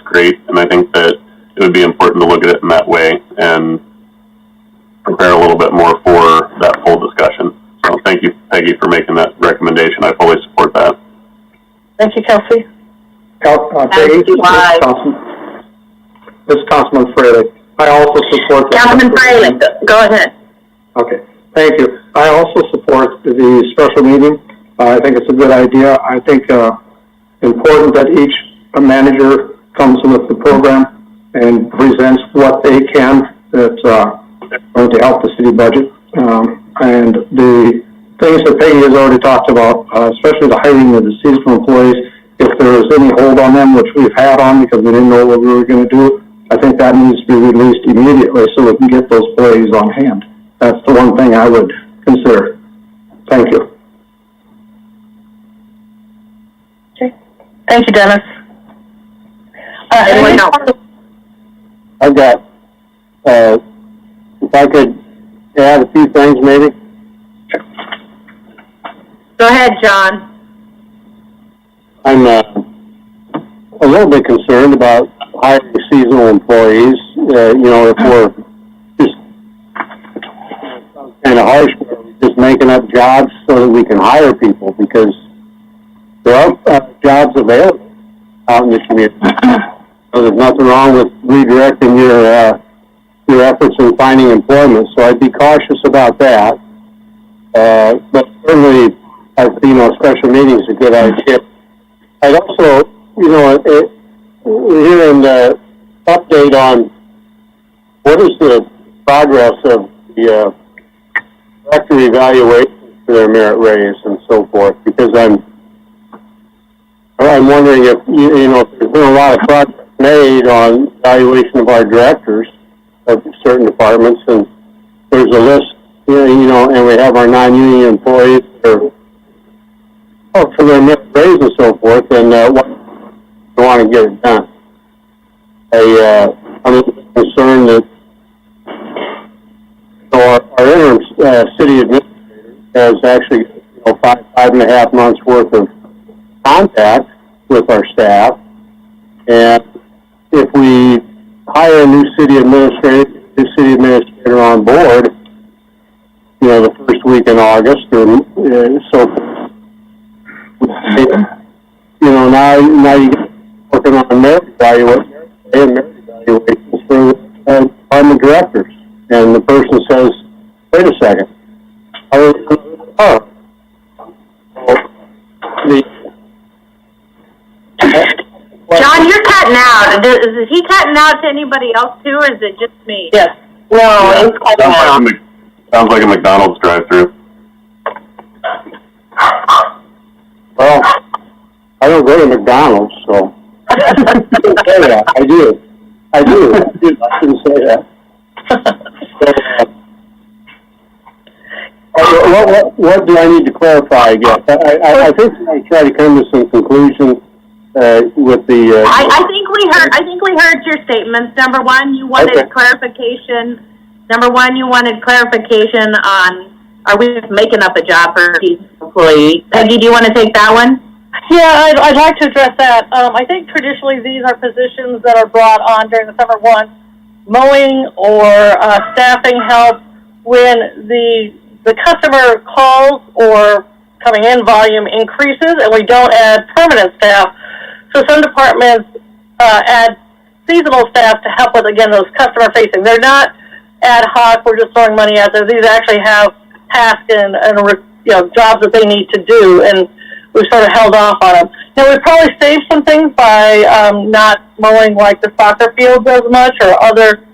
great, and I think that it would be important to look at it in that way and prepare a little bit more for that full discussion. So thank you, Peggy, for making that recommendation. I fully support that. Thank you, Kelsey. Peggy, this is Councilman Fraley. I also support the... Councilman Fraley, go ahead. Okay, thank you. I also support the special meeting. I think it's a good idea. I think important that each manager comes with the program and presents what they can that's going to help the city budget. And the things that Peggy has already talked about, especially the hiring of the seasonal employees, if there is any hold on them, which we've had on because we didn't know what we were going to do, I think that needs to be released immediately so we can get those employees on hand. That's the one thing I would consider. Thank you. Okay. Thank you, Dennis. Anyone else? I've got, if I could add a few things maybe. Go ahead, John. I'm a little bit concerned about hiring seasonal employees. If we're just kind of harsh, we're just making up jobs so that we can hire people because there are jobs available out in the community. So there's nothing wrong with redirecting your efforts in finding employment. So I'd be cautious about that. But certainly, special meetings is a good idea. I'd also, hearing the update on what is the progress of the director evaluation for their merit raise and so forth, because I'm wondering if, if there's been a lot of progress made on evaluation of our directors of certain departments, and there's a list, and we have our non-union employees for their merit raise and so forth, and what we want to get it done. I'm concerned that our interim city administrator has actually 5.5 months worth of contact with our staff, and if we hire a new city administrator on board, the first week in August or so forth. Now you get working on merit evaluations for department directors, and the person says, "Wait a second, John, you're cutting out. Is he cutting out to anybody else too, or is it just me? Yes. No, it's cutting out. Sounds like a McDonald's drive-through. Well, I don't go to McDonald's, so I didn't say that. I do. I didn't say that. So, what do I need to clarify again? I think I try to come to some conclusion with the. I think we heard your statements. Number one, you wanted clarification. On are we making up a job for these employees? Peggy, do you want to take that one? Yeah, I'd like to address that. I think traditionally these are positions that are brought on during the summer months, mowing or staffing help when the customer calls or coming in volume increases and we don't add permanent staff. So some departments add seasonal staff to help with, again, those customer facing. They're not ad hoc, we're just throwing money out there. These actually have tasks and jobs that they need to do, and we've sort of held off on them. Now, we've probably saved some things by not mowing like the soccer fields as much or other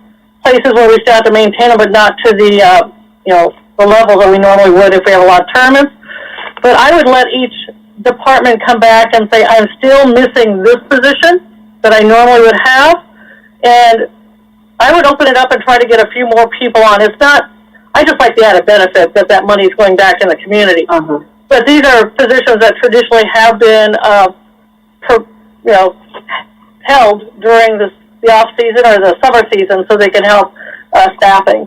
places where we still have to maintain them, but not to the, the level that we normally would if we have a lot of tournaments. But I would let each department come back and say, I'm still missing this position that I normally would have, and I would open it up and try to get a few more people on. It's not, I just like the added benefit that money is going back in the community. Uh-huh. But these are positions that traditionally have been, held during the off season or the summer season, so they can help staffing.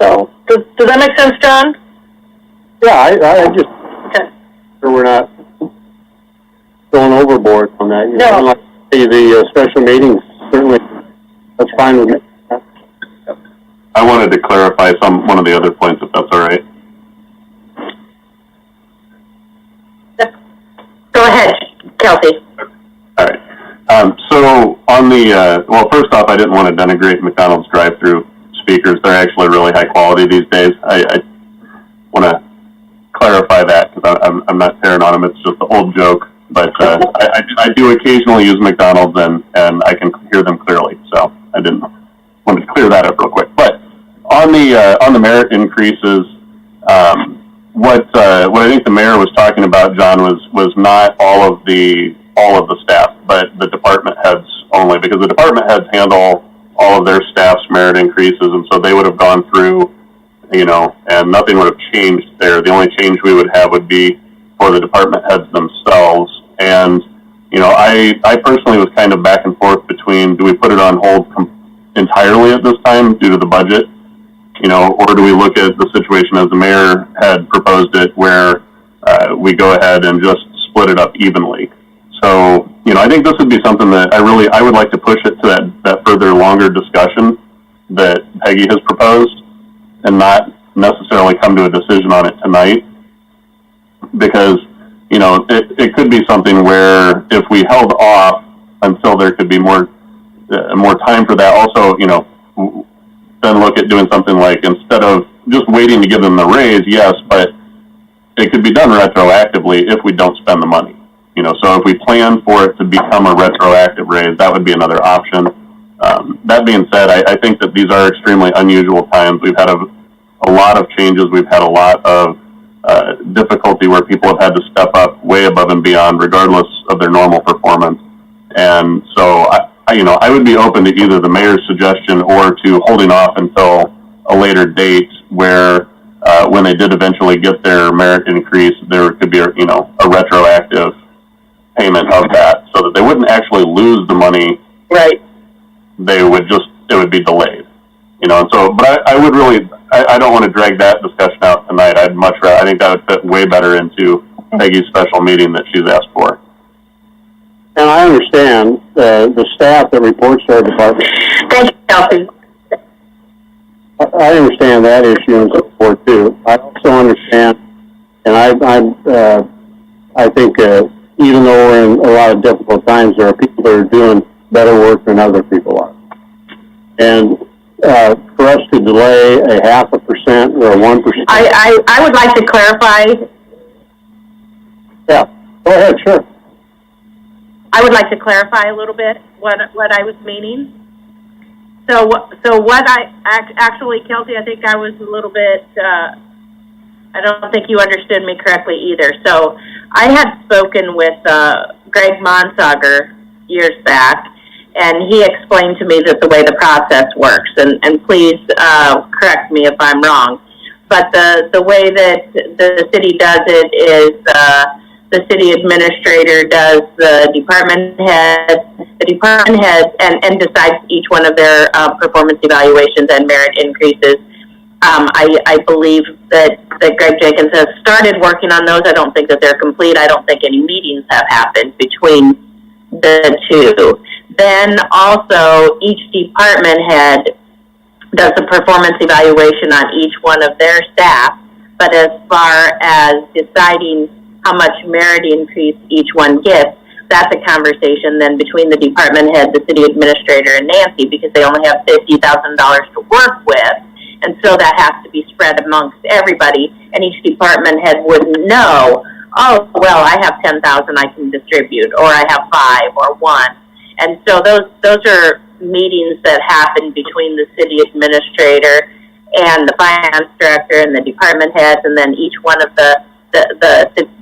So, does that make sense, John? Yeah, I just okay. Sure we're not going overboard on that. No. Like the special meetings, certainly, that's fine with me. I wanted to clarify one of the other points, if that's all right. Kelsey. All right. So on the, well, first off, I didn't want to denigrate McDonald's drive-through speakers. They're actually really high quality these days. I want to clarify that because I'm not tearing on them. It's just an old joke. But I do occasionally use McDonald's and I can hear them clearly. So I didn't want to clear that up real quick. But on the merit increases, what I think the mayor was talking about, John, was not all of the staff, but the department heads only, because the department heads handle all of their staff's merit increases, and so they would have gone through, and nothing would have changed there. The only change we would have would be for the department heads themselves. And, I personally was kind of back and forth between, do we put it on hold entirely at this time due to the budget, or do we look at the situation as the mayor had proposed it, where we go ahead and just split it up evenly. So, I think this would be something that I would like to push it to that further longer discussion that Peggy has proposed, and not necessarily come to a decision on it tonight, because, it could be something where if we held off until there could be more time for that, also, then look at doing something like, instead of just waiting to give them the raise, yes, but it could be done retroactively if we don't spend the money. So if we plan for it to become a retroactive raise, that would be another option. That being said, I think that these are extremely unusual times. We've had a lot of changes. We've had a lot of difficulty where people have had to step up way above and beyond, regardless of their normal performance. And so, I would be open to either the mayor's suggestion or to holding off until a later date where, when they did eventually get their merit increase, there could be, a retroactive payment of that, so that they wouldn't actually lose the money. Right. It would be delayed. And so, but I would really, I don't want to drag that discussion out tonight. I'd much rather, I think that would fit way better into Peggy's special meeting that she's asked for. And I understand the staff that reports to our department. Thank you, Kelsey. I understand that issue and so forth too. I also understand, and I think even though we're in a lot of difficult times, there are people that are doing better work than other people are. And for us to delay a 0.5% or a 1%. I would like to clarify. Yeah, go ahead, sure. I would like to clarify a little bit what I was meaning. So what I actually, Kelsey, I think I was a little bit, I don't think you understood me correctly either. So I had spoken with Greg Monsager years back, and he explained to me that the way the process works, and please correct me if I'm wrong, but the way that the city does it is the city administrator does the department heads, and decides each one of their performance evaluations and merit increases. I believe that Greg Jenkins has started working on those. I don't think that they're complete. I don't think any meetings have happened between the two. Then also each department head does a performance evaluation on each one of their staff, but as far as deciding how much merit increase each one gets, that's a conversation then between the department head, the city administrator, and Nancy, because they only have $50,000 to work with. And so that has to be spread amongst everybody, and each department head wouldn't know, oh, well, I have 10,000 I can distribute, or I have 5 or 1. And so those are meetings that happen between the city administrator and the finance director and the department heads, and then each one of the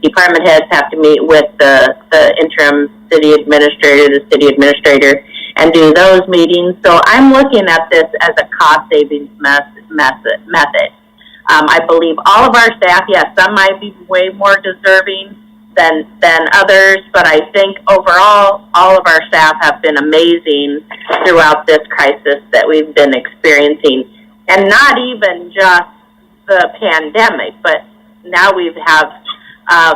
department heads have to meet with the interim city administrator, and do those meetings. So I'm looking at this as a cost savings method. I believe all of our staff, yes, some might be way more deserving than others, but I think overall all of our staff have been amazing throughout this crisis that we've been experiencing, and not even just the pandemic, but now we have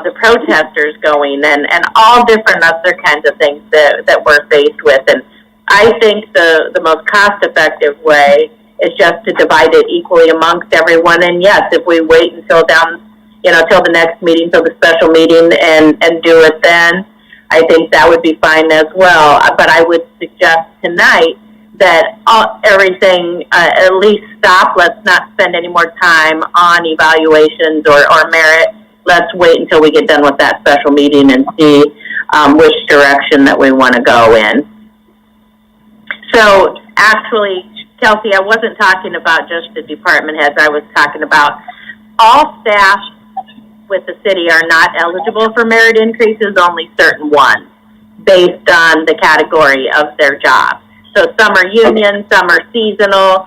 the protesters going and all different other kinds of things that we're faced with. And I think the most cost-effective way is just to divide it equally amongst everyone. And yes, if we wait until till the next meeting, till the special meeting, and do it then, I think that would be fine as well. But I would suggest tonight that everything at least stop. Let's not spend any more time on evaluations or merit. Let's wait until we get done with that special meeting and see which direction that we want to go in. So actually, Kelsey, I wasn't talking about just the department heads. I was talking about all staff with the city are not eligible for merit increases, only certain ones, based on the category of their job. So some are union, some are seasonal,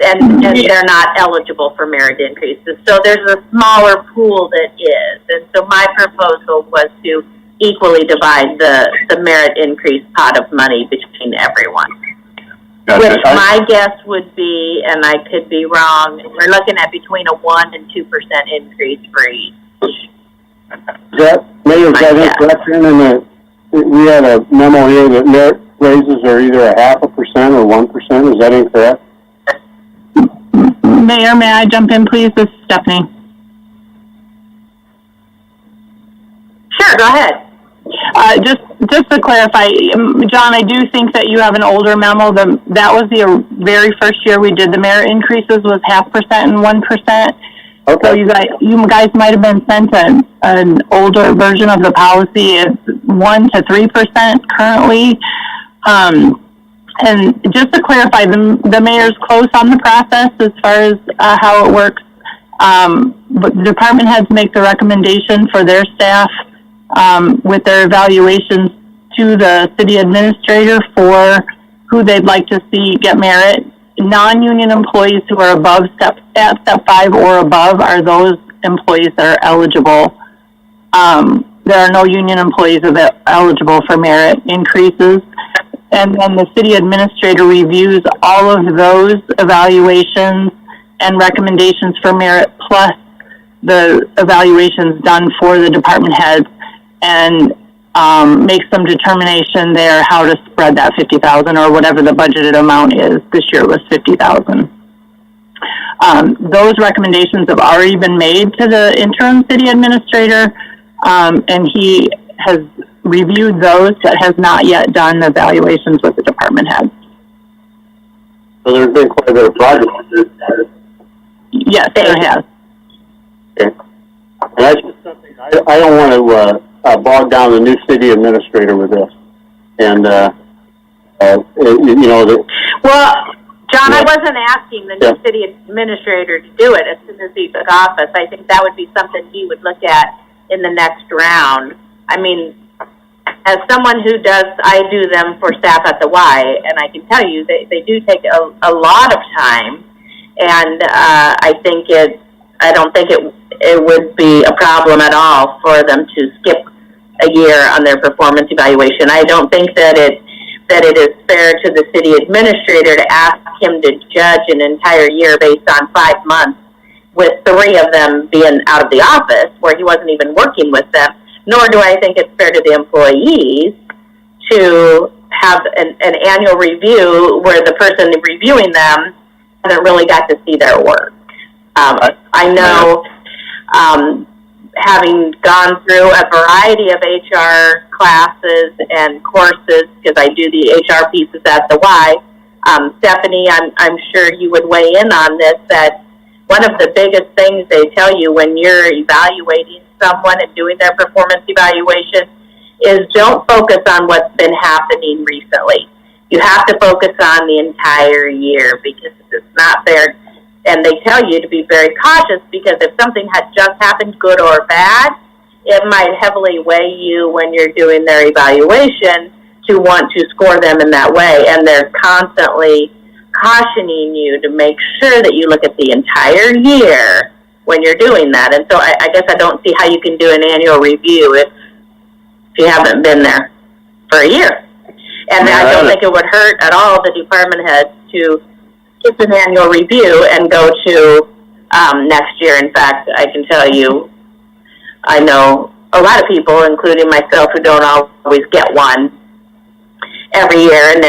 and they're not eligible for merit increases. So there's a smaller pool that is. And so my proposal was to equally divide the merit increase pot of money between everyone. Gotcha. Which my guess would be, and I could be wrong, we're looking at between a 1% and 2% increase for each. Mayor, is that incorrection? And we had a memo here that merit raises are either 0.5% or 1%. Is that incorrect? Mayor, may I jump in, please? This is Stephanie. Sure, go ahead. Just to clarify, John, I do think that you have an older memo. That was the very first year we did the merit increases was 0.5% and 1%. Okay. So you guys might have been sent an older version of the policy. It's 1 to 3% currently. And just to clarify, the mayor's close on the process as far as how it works. But the department heads make the recommendation for their staff with their evaluations to the city administrator for who they'd like to see get merit. Non-union employees who are above step 5 or above are those employees that are eligible. There are no union employees that are eligible for merit increases. And then the city administrator reviews all of those evaluations and recommendations for merit plus the evaluations done for the department heads and make some determination there how to spread that $50,000 or whatever the budgeted amount is. This year it was $50,000. Those recommendations have already been made to the interim city administrator, and he has reviewed those, but has not yet done the evaluations with the department heads. So there's been quite a bit of progress. Yes, there has. Okay. And that's just something I don't want to bog down the new city administrator with this. And, you know, well, John, I wasn't asking the new city administrator to do it as soon as he took office. I think that would be something he would look at in the next round. I mean, as someone who I do them for staff at the Y, and I can tell you they do take a lot of time, and I don't think it would be a problem at all for them to skip a year on their performance evaluation. I don't think that it is fair to the city administrator to ask him to judge an entire year based on 5 months, with 3 of them being out of the office where he wasn't even working with them. Nor do I think it's fair to the employees to have an annual review where the person reviewing them hasn't really got to see their work. I know, having gone through a variety of HR classes and courses, because I do the HR pieces at the Y, Stephanie, I'm sure you would weigh in on this, that one of the biggest things they tell you when you're evaluating someone and doing their performance evaluation is don't focus on what's been happening recently. You have to focus on the entire year because it's not fair. And they tell you to be very cautious because if something had just happened, good or bad, it might heavily weigh you when you're doing their evaluation to want to score them in that way. And they're constantly cautioning you to make sure that you look at the entire year when you're doing that. And so I guess I don't see how you can do an annual review if you haven't been there for a year. And I don't think it would hurt at all the department heads to get an annual review and go to next year. In fact, I can tell you, I know a lot of people, including myself, who don't always get one every year, and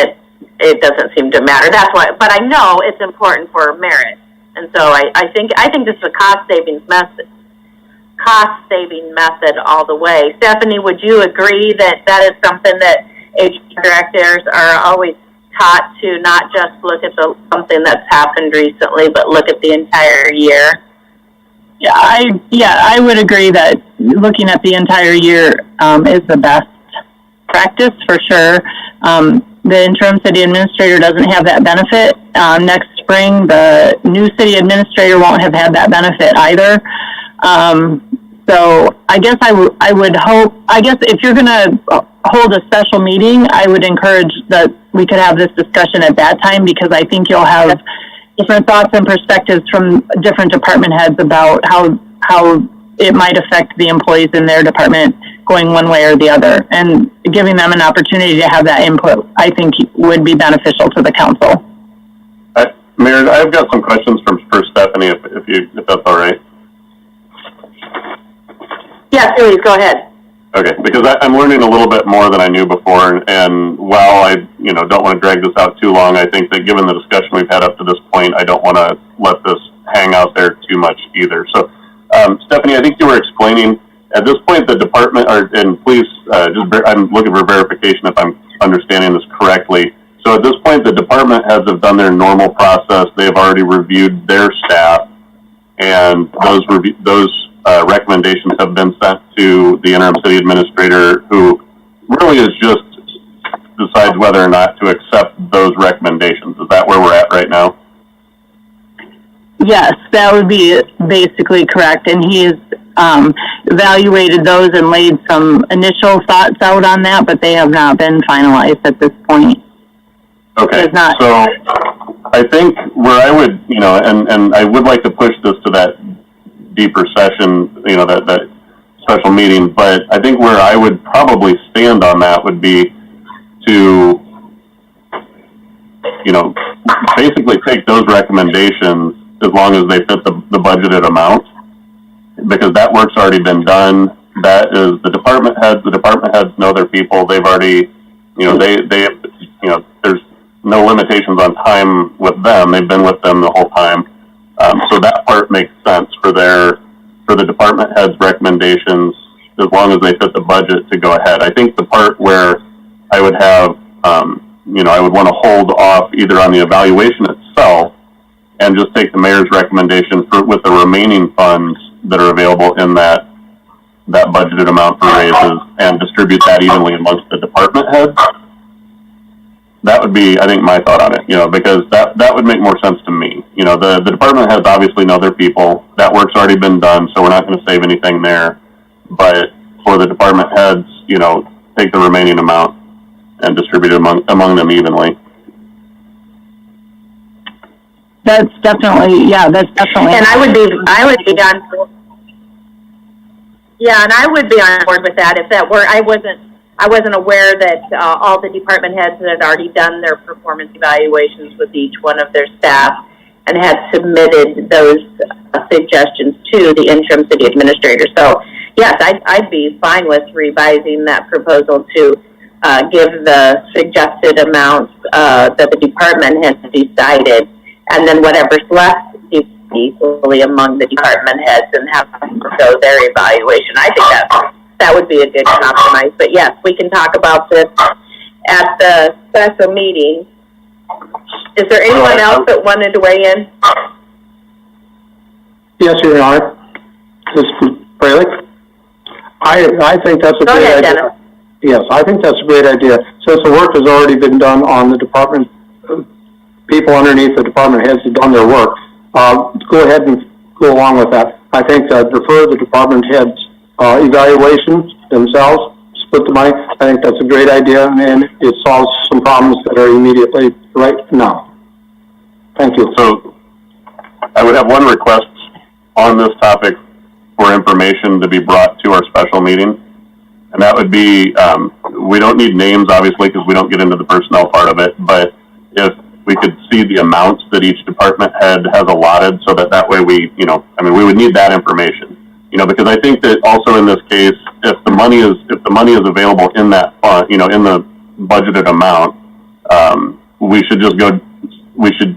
it doesn't seem to matter. That's why, but I know it's important for merit. And so I think this is a cost savings cost-saving method all the way. Stephanie, would you agree that that is something that HR directors are always taught to not just look at something that's happened recently, but look at the entire year? Yeah, I would agree that looking at the entire year is the best practice for sure. The interim city administrator doesn't have that benefit. Next spring, the new city administrator won't have had that benefit either. So I guess I would hope, I guess if you're going to hold a special meeting, I would encourage that we could have this discussion at that time, because I think you'll have different thoughts and perspectives from different department heads about how it might affect the employees in their department going one way or the other. And giving them an opportunity to have that input, I think, would be beneficial to the council. Mayor, I've got some questions for Stephanie, if that's all right. Yes, please, go ahead. Okay, because I'm learning a little bit more than I knew before, and while I, don't want to drag this out too long, I think that given the discussion we've had up to this point, I don't want to let this hang out there too much either. So, Stephanie, I think you were explaining, at this point, the department, and please, I'm looking for verification if I'm understanding this correctly. So at this point, the department heads have done their normal process. They've already reviewed their staff, and those recommendations have been sent to the interim city administrator, who really is just decides whether or not to accept those recommendations. Is that where we're at right now? Yes, that would be basically correct. And he's evaluated those and laid some initial thoughts out on that, but they have not been finalized at this point. Okay, so I think where I would, and I would like to push this to that deeper session, that special meeting, but I think where I would probably stand on that would be to, basically take those recommendations as long as they fit the budgeted amount, because that work's already been done. That is the department heads know their people. They've already, there's no limitations on time with them. They've been with them the whole time. So that part makes sense for the department heads' recommendations, as long as they fit the budget, to go ahead. I think the part where I would have, I would want to hold off either on the evaluation itself and just take the mayor's recommendation with the remaining funds that are available in that budgeted amount for raises, and distribute that evenly amongst the department heads. That would be, I think, my thought on it, because that would make more sense to me. The department heads obviously know their people. That work's already been done, so we're not going to save anything there. But for the department heads, take the remaining amount and distribute it among them evenly. That's definitely. And I would be on. Yeah, and I would be on board with that if that were. I wasn't aware that all the department heads had already done their performance evaluations with each one of their staff and had submitted those suggestions to the interim city administrator. So, yes, I'd be fine with revising that proposal to give the suggested amounts that the department has decided, and then whatever's left equally among the department heads and have them go their evaluation. I think that would be a good compromise. But yes, we can talk about this at the special meeting. Is there anyone else that wanted to weigh in? Yes, Your Honor. This is Fralick. I think that's a great idea. Dennis. Yes, I think that's a great idea. Since the work has already been done on the department, people underneath the department heads have done their work. Go ahead and go along with that. I think defer the department heads' evaluations themselves, split the money. I think that's a great idea, and it solves some problems that are immediately right now. Thank you. So I would have one request on this topic for information to be brought to our special meeting, and that would be, we don't need names, obviously, because we don't get into the personnel part of it, but if we could see the amounts that each department head has allotted, so that way we would need that information. Because I think that also in this case, if the money is available in that fund, in the budgeted amount, we should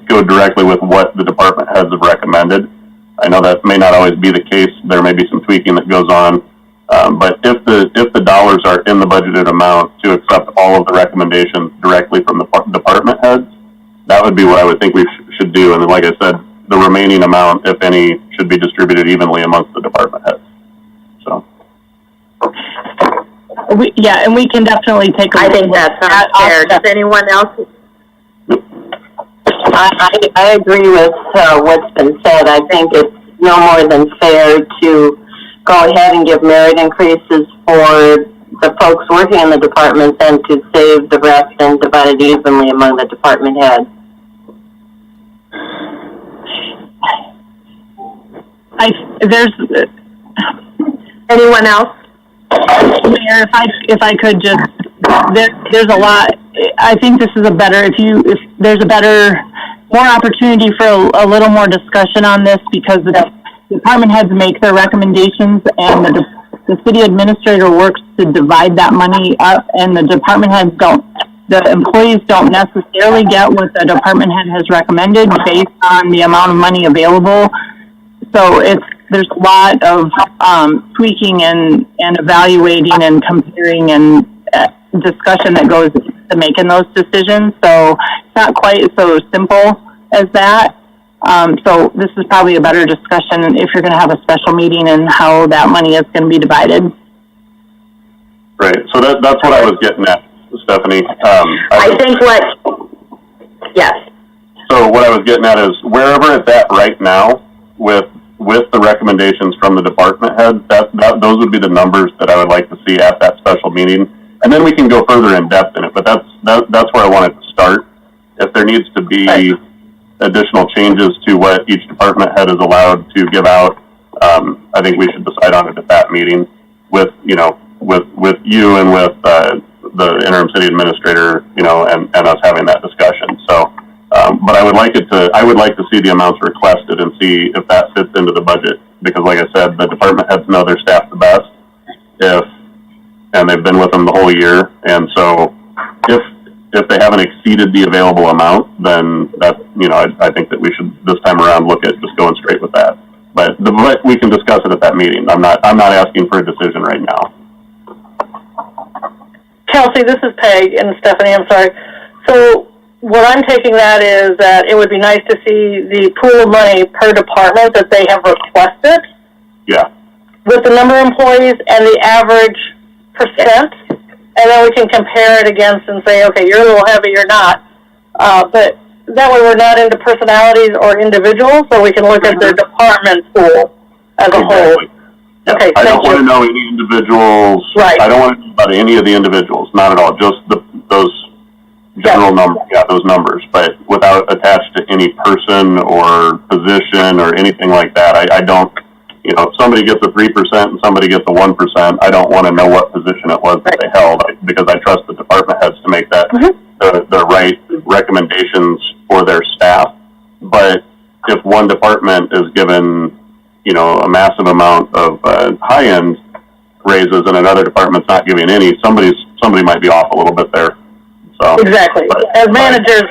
go directly with what the department heads have recommended. I know that may not always be the case. There may be some tweaking that goes on. But if the dollars are in the budgeted amount to accept all of the recommendations directly from the department heads, that would be what I would think we should do. And then, like I said, the remaining amount, if any, should be distributed evenly amongst the department heads. So. And we can definitely take a look. I think that sounds fair. Does anyone else? I agree with what's been said. I think it's no more than fair to go ahead and give merit increases for the folks working in the department than to save the rest and divide it evenly among the department heads. Anyone else? Mayor, if I could just, there's a lot. I think this is if there's more opportunity for a little more discussion on this, because the department heads make their recommendations and the city administrator works to divide that money up, and the department heads the employees don't necessarily get what the department head has recommended based on the amount of money available. So there's a lot of tweaking and evaluating and comparing and discussion that goes to making those decisions. So it's not quite so simple as that. So this is probably a better discussion if you're going to have a special meeting and how that money is going to be divided. Right. So that's what I was getting at, Stephanie. Yes. So what I was getting at is wherever it's at right now with the recommendations from the department heads, those would be the numbers that I would like to see at that special meeting. And then we can go further in depth in it, but that's where I wanted to start. If there needs to be additional changes to what each department head is allowed to give out, I think we should decide on it at that meeting with you and with the interim city administrator, and us having that discussion. So, but I would like to see the amounts requested and see if that fits into the budget, because like I said, the department heads know their staff the best, and they've been with them the whole year. And so if they haven't exceeded the available amount, then that, I think that we should this time around look at just going straight with that. But we can discuss it at that meeting. I'm not asking for a decision right now. Kelsey, this is Peg, and Stephanie, I'm sorry. So what I'm taking that is that it would be nice to see the pool of money per department that they have requested. Yeah. With the number of employees and the average percent, and then we can compare it against and say, okay, you're a little heavy, you're not. But that way we're not into personalities or individuals, so we can look at the department pool as a whole. Yeah, okay, I don't want to know any individuals. Right. I don't want to know about any of the individuals, not at all. Just those general numbers. Yeah, those numbers, but without attached to any person or position or anything like that. I don't. If somebody gets a 3% and somebody gets a 1%, I don't want to know what position it was that they held, because I trust the department heads to make that the right recommendations for their staff. But if one department is given a massive amount of high-end raises and another department's not giving any, somebody might be off a little bit there. So exactly. As managers,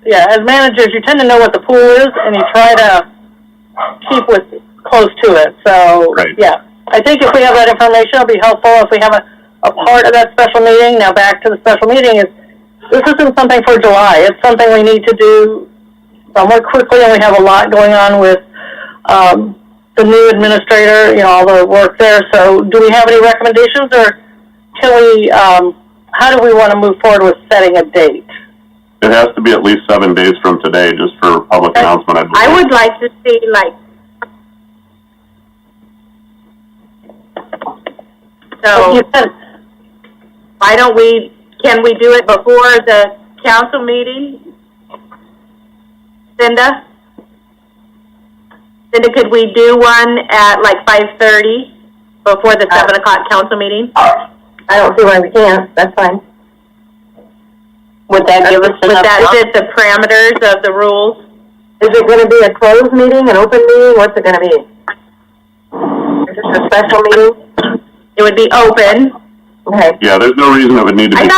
you tend to know what the pool is, and you try to keep close to it. So yeah, I think if we have that information, it'll be helpful. If we have a part of that special meeting, now back to the special meeting, this isn't something for July. It's something we need to do somewhat quickly, and we have a lot going on with the new administrator, all the work there. So do we have any recommendations, or can we, how do we want to move forward with setting a date? It has to be at least 7 days from today, just for public announcement. I would like to see, so why don't can we do it before the council meeting? Cinda, could we do one at 5:30 before the 7 o'clock council meeting? I don't see why we can't. That's fine. Would that give us enough? Would that fit the parameters of the rules? Is it going to be a closed meeting, an open meeting? What's it going to be? Is it a special meeting? It would be open. Okay. Yeah, there's no reason it would need to be closed.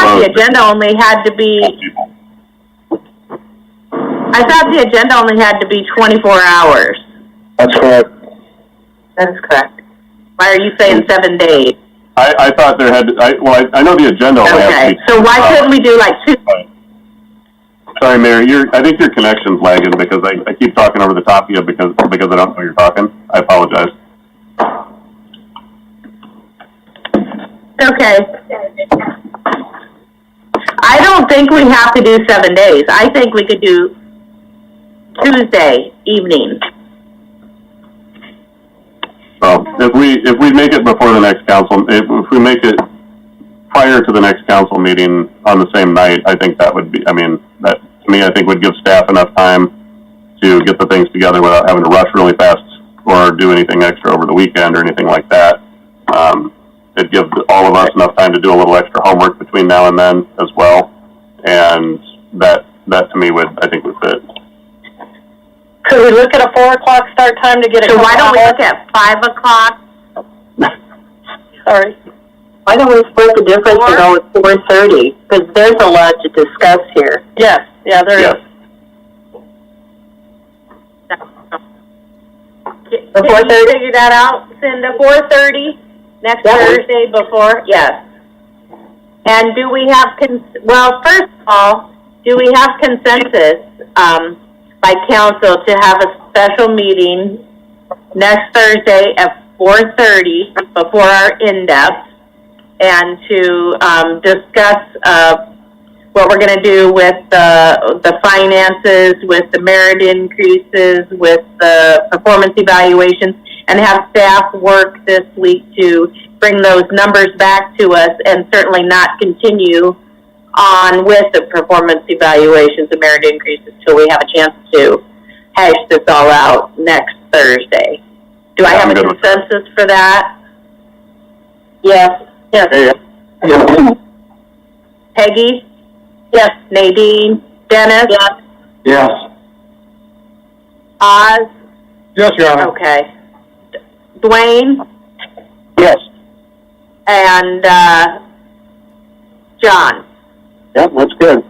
I thought the agenda only had to be 24 hours. That's correct. That is correct. Why are you saying 7 days? I thought there had, I know the agenda only has to Okay, be. so why couldn't we do like 2? Sorry, Mayor, I think your connection's lagging because I keep talking over the top of you because I don't know you're talking. I apologize. Okay. I don't think we have to do 7 days. I think we could do Tuesday evening. Well, if we make it before the next council, if we make it prior to the next council meeting on the same night, I think that would be, I mean, that to me, I think would give staff enough time to get the things together without having to rush really fast or do anything extra over the weekend or anything like that. It gives all of us enough time to do a little extra homework between now and then as well. And that to me I think would fit. Could we look at a 4 o'clock start time to get it? So why don't we look at 5 o'clock? Sorry. Why don't we split the difference and go with 4:30? Because there's a lot to discuss here. Yes, yeah, there is. Can you figure that out, Cinda? 4:30 next Thursday before? Yes. And do we have, well, first of all, do we have consensus by council to have a special meeting next Thursday at 4:30 before our in-depth and to discuss what we're going to do with the finances, with the merit increases, with the performance evaluations, and have staff work this week to bring those numbers back to us and certainly not continue on with the performance evaluations and merit increases till we have a chance to hash this all out next Thursday. Do I have a consensus for that? Yes. Yes. Yes. Peggy? Yes. Nadine? Dennis? Yes. Yes. Oz? Yes, Your Honor. Okay. Dwayne? Yes. And John? Yep, that's good.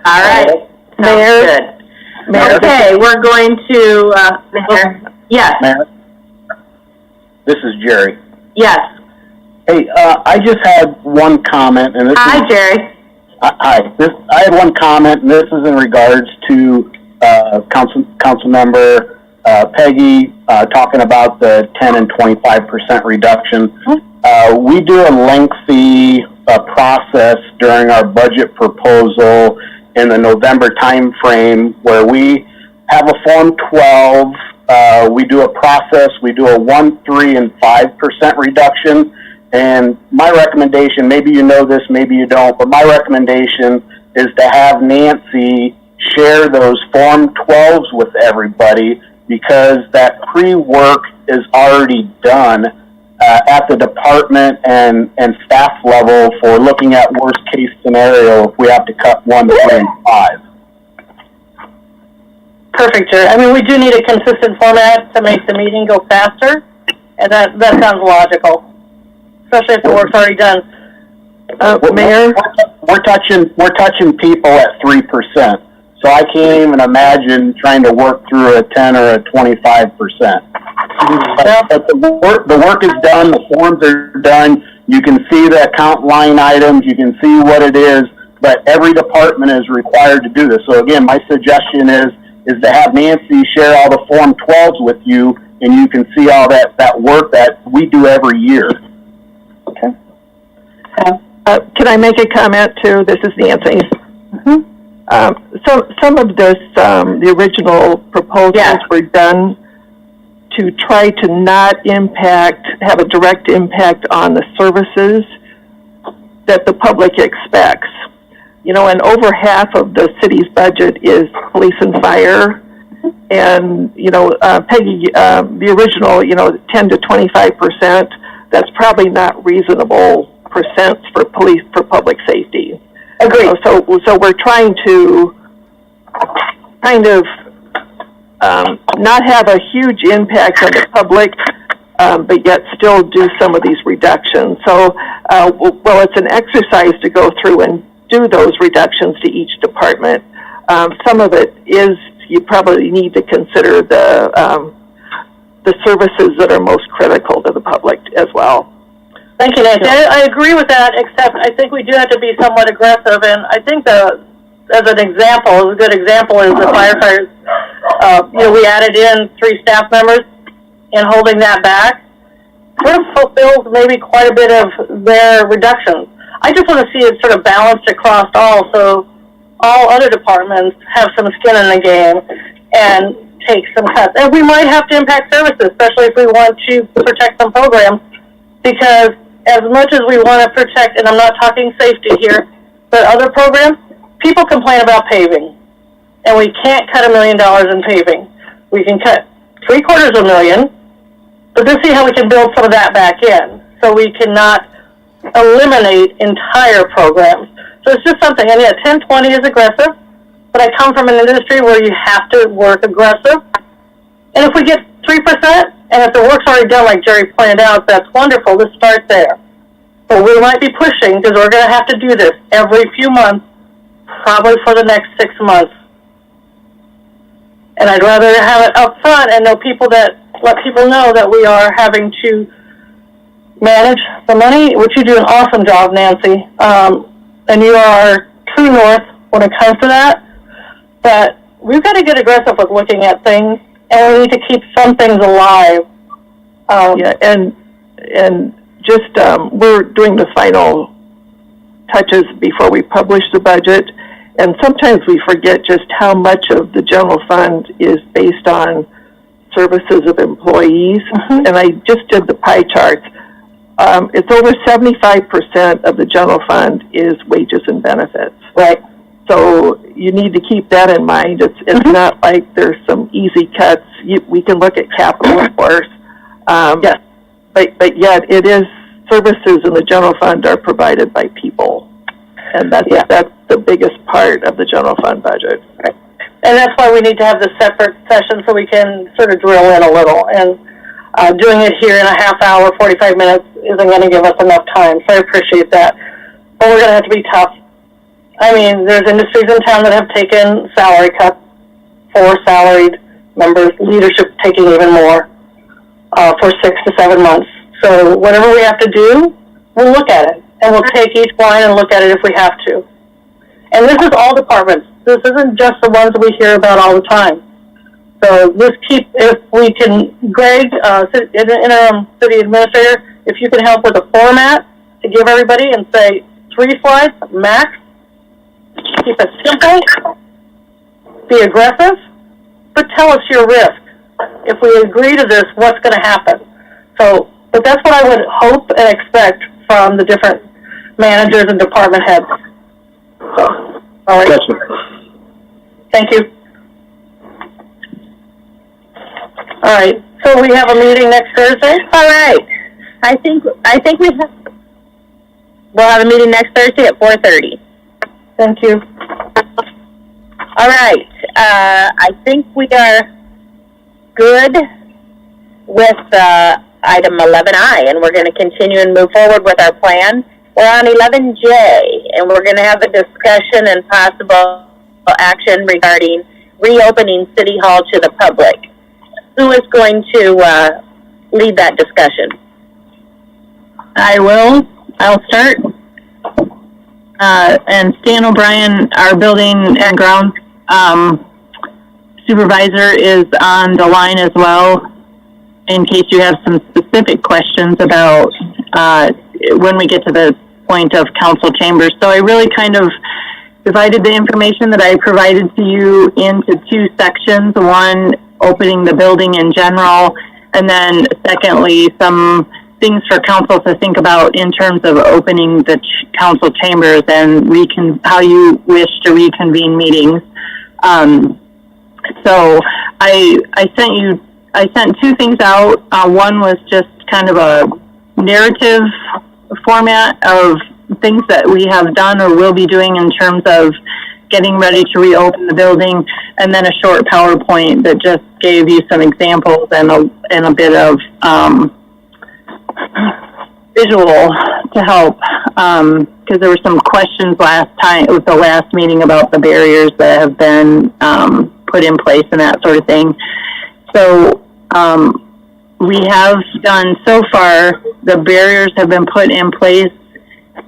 All right. Mayor? Good. Mayor? Okay, we're going to, Mayor? Yes. Mayor? This is Jerry. Yes. Hey, I just had one comment, and this Hi, Jerry. Hi. I had one comment, and this is in regards to council member Peggy talking about the 10 and 25% reduction. We do a lengthy process during our budget proposal in the November time frame where we have a Form 12. We do a process. We do a 1%, 3%, and 5% reduction. And my recommendation, maybe you know this, maybe you don't, but my recommendation is to have Nancy share those Form 12s with everybody because that pre-work is already done at the department and staff level for looking at worst case scenario if we have to cut 1, 3, and 5. Perfect, Jerry. I mean, we do need a consistent format to make the meeting go faster, and that sounds logical, especially if the work's already done. Mayor, we're touching people at 3%, so I can't even imagine trying to work through a 10 or a 25%. But the work is done. The forms are done. You can see the account line items. You can see what it is. But every department is required to do this. So again, my suggestion is to have Nancy share all the Form 12s with you, and you can see all that work that we do every year. Okay. Can I make a comment too? This is Nancy. Some of this, the original proposals were done to try to not have a direct impact on the services that the public expects. You know, and over half of the city's budget is police and fire. And, you know, Peggy, the original, 10 to 25%, that's probably not reasonable percents for public safety. Agreed. So we're trying to kind of not have a huge impact on the public, but yet still do some of these reductions. So, well, it's an exercise to go through and do those reductions to each department. Some of it is you probably need to consider the services that are most critical to the public as well. Thank you, Nancy. I agree with that, except I think we do have to be somewhat aggressive, and I think as a good example is the firefighters. We added in 3 staff members, and holding that back sort of fulfills maybe quite a bit of their reductions. I just want to see it sort of balanced across all, so all other departments have some skin in the game and take some cuts. And we might have to impact services, especially if we want to protect some programs, because as much as we want to protect, and I'm not talking safety here, but other programs, people complain about paving, and we can't cut $1 million in paving. We can cut $750,000, but let's see how we can build some of that back in, so we cannot eliminate entire programs. So it's just something, and yeah, 10-20 is aggressive, but I come from an industry where you have to work aggressive, and if we get 3%, and if the work's already done, like Jerry pointed out, that's wonderful. Let's start there. But we might be pushing, because we're going to have to do this every few months, probably for the next 6 months. And I'd rather have it up front and let people know that we are having to manage the money, which you do an awesome job, Nancy. And you are true north when it comes to that. But we've got to get aggressive with looking at things, and we need to keep some things alive. And just we're doing the final touches before we publish the budget, and sometimes we forget just how much of the general fund is based on services of employees. And I just did the pie charts. It's over 75% of the general fund is wages and benefits. Right. So you need to keep that in mind. It's not like there's some easy cuts. We can look at capital, of course. Yes. But yet it is services in the general fund are provided by people. And that's the biggest part of the general fund budget. Right. And that's why we need to have the separate session so we can sort of drill in a little. And doing it here in a half hour, 45 minutes isn't going to give us enough time. So I appreciate that. But we're going to have to be tough. I mean, there's industries in town that have taken salary cuts for salaried members, leadership taking even more for 6 to 7 months. So whatever we have to do, we'll look at it. And we'll take each line and look at it if we have to. And this is all departments. This isn't just the ones that we hear about all the time. So let's if we can, Greg, interim city administrator, if you can help with a format to give everybody and say 3 slides, max, keep it simple, be aggressive, but tell us your risk. If we agree to this, what's going to happen? So, but that's what I would hope and expect from the different managers and department heads. So, all right. Gotcha. Thank you. All right. So we have a meeting next Thursday? All right. I think we'll have a meeting next Thursday at 4:30. Thank you. All right. I think we are good with item 11I, and we're going to continue and move forward with our plan. We're on 11J, and we're going to have a discussion and possible action regarding reopening City Hall to the public. Who is going to lead that discussion? I will. I'll start. And Stan O'Brien, our building and grounds supervisor, is on the line as well, in case you have some specific questions about when we get to the point of council chambers. So I really kind of divided the information that I provided to you into 2 sections. One, opening the building in general, and then secondly, some things for council to think about in terms of opening the council chambers and how you wish to reconvene meetings. So I sent 2 things out. One was just kind of a narrative format of things that we have done or will be doing in terms of getting ready to reopen the building, and then a short PowerPoint that just gave you some examples and a bit of visual to help, because there were some questions last time. It was the last meeting about the barriers that have been put in place and that sort of thing. So we have done so far, the barriers have been put in place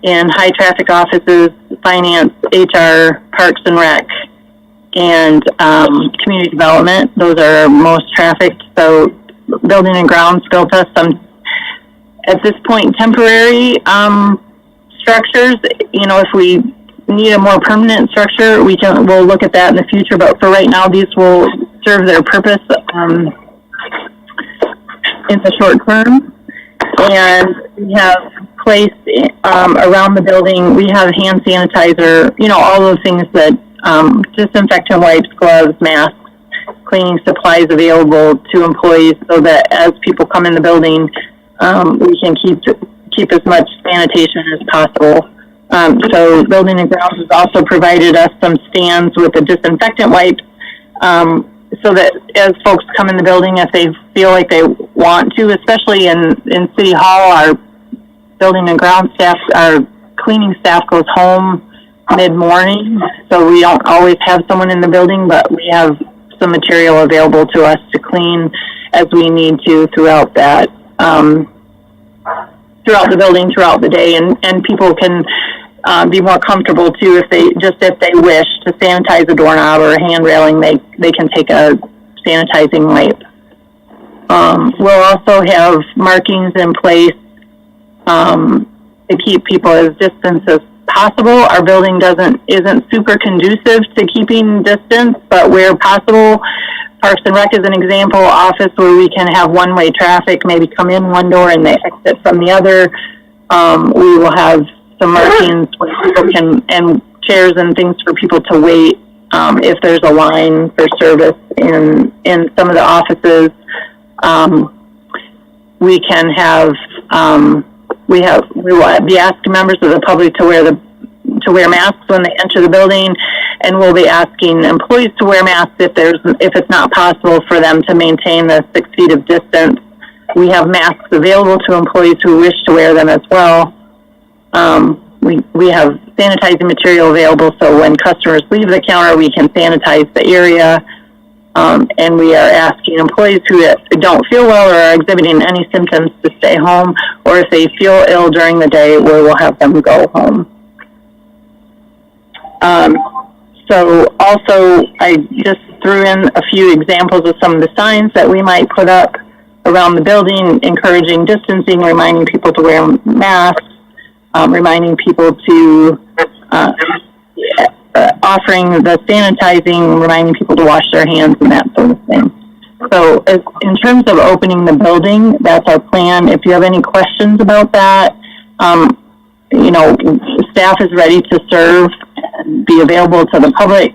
in high traffic offices, finance, HR, parks and rec, and community development. Those are most trafficked. So building and grounds built us some, at this point, temporary structures. You know, if we need a more permanent structure, we'll look at that in the future. But for right now, these will serve their purpose in the short term. And we have placed around the building, we have hand sanitizer, you know, all those things that disinfectant wipes, gloves, masks, cleaning supplies available to employees, so that as people come in the building, we can keep as much sanitation as possible. So Building and Grounds has also provided us some stands with the disinfectant wipes, so that as folks come in the building, if they feel like they want to, especially in City Hall, our Building and Grounds staff, our cleaning staff goes home mid-morning, so we don't always have someone in the building, but we have some material available to us to clean as we need to throughout that, throughout the building, throughout the day, and people can be more comfortable too if they wish to sanitize a doorknob or a hand railing, they can take a sanitizing wipe. We'll also have markings in place to keep people as distant as possible. Our building isn't super conducive to keeping distance, but where possible, Parks and Rec is an example, office where we can have one-way traffic, maybe come in one door and they exit from the other. We will have some markings where people can, and chairs and things for people to wait if there's a line for service in some of the offices. We can have we will be asking members of the public to wear masks when they enter the building, and we'll be asking employees to wear masks if it's not possible for them to maintain the 6 feet of distance. We have masks available to employees who wish to wear them as well. We have sanitizing material available, so when customers leave the counter, we can sanitize the area. And we are asking employees who don't feel well or are exhibiting any symptoms to stay home, or if they feel ill during the day, we'll have them go home. So also, I just threw in a few examples of some of the signs that we might put up around the building, encouraging distancing, reminding people to wear masks, reminding people to offering the sanitizing, reminding people to wash their hands and that sort of thing. So in terms of opening the building, that's our plan. If you have any questions about that, you know, staff is ready to serve and be available to the public.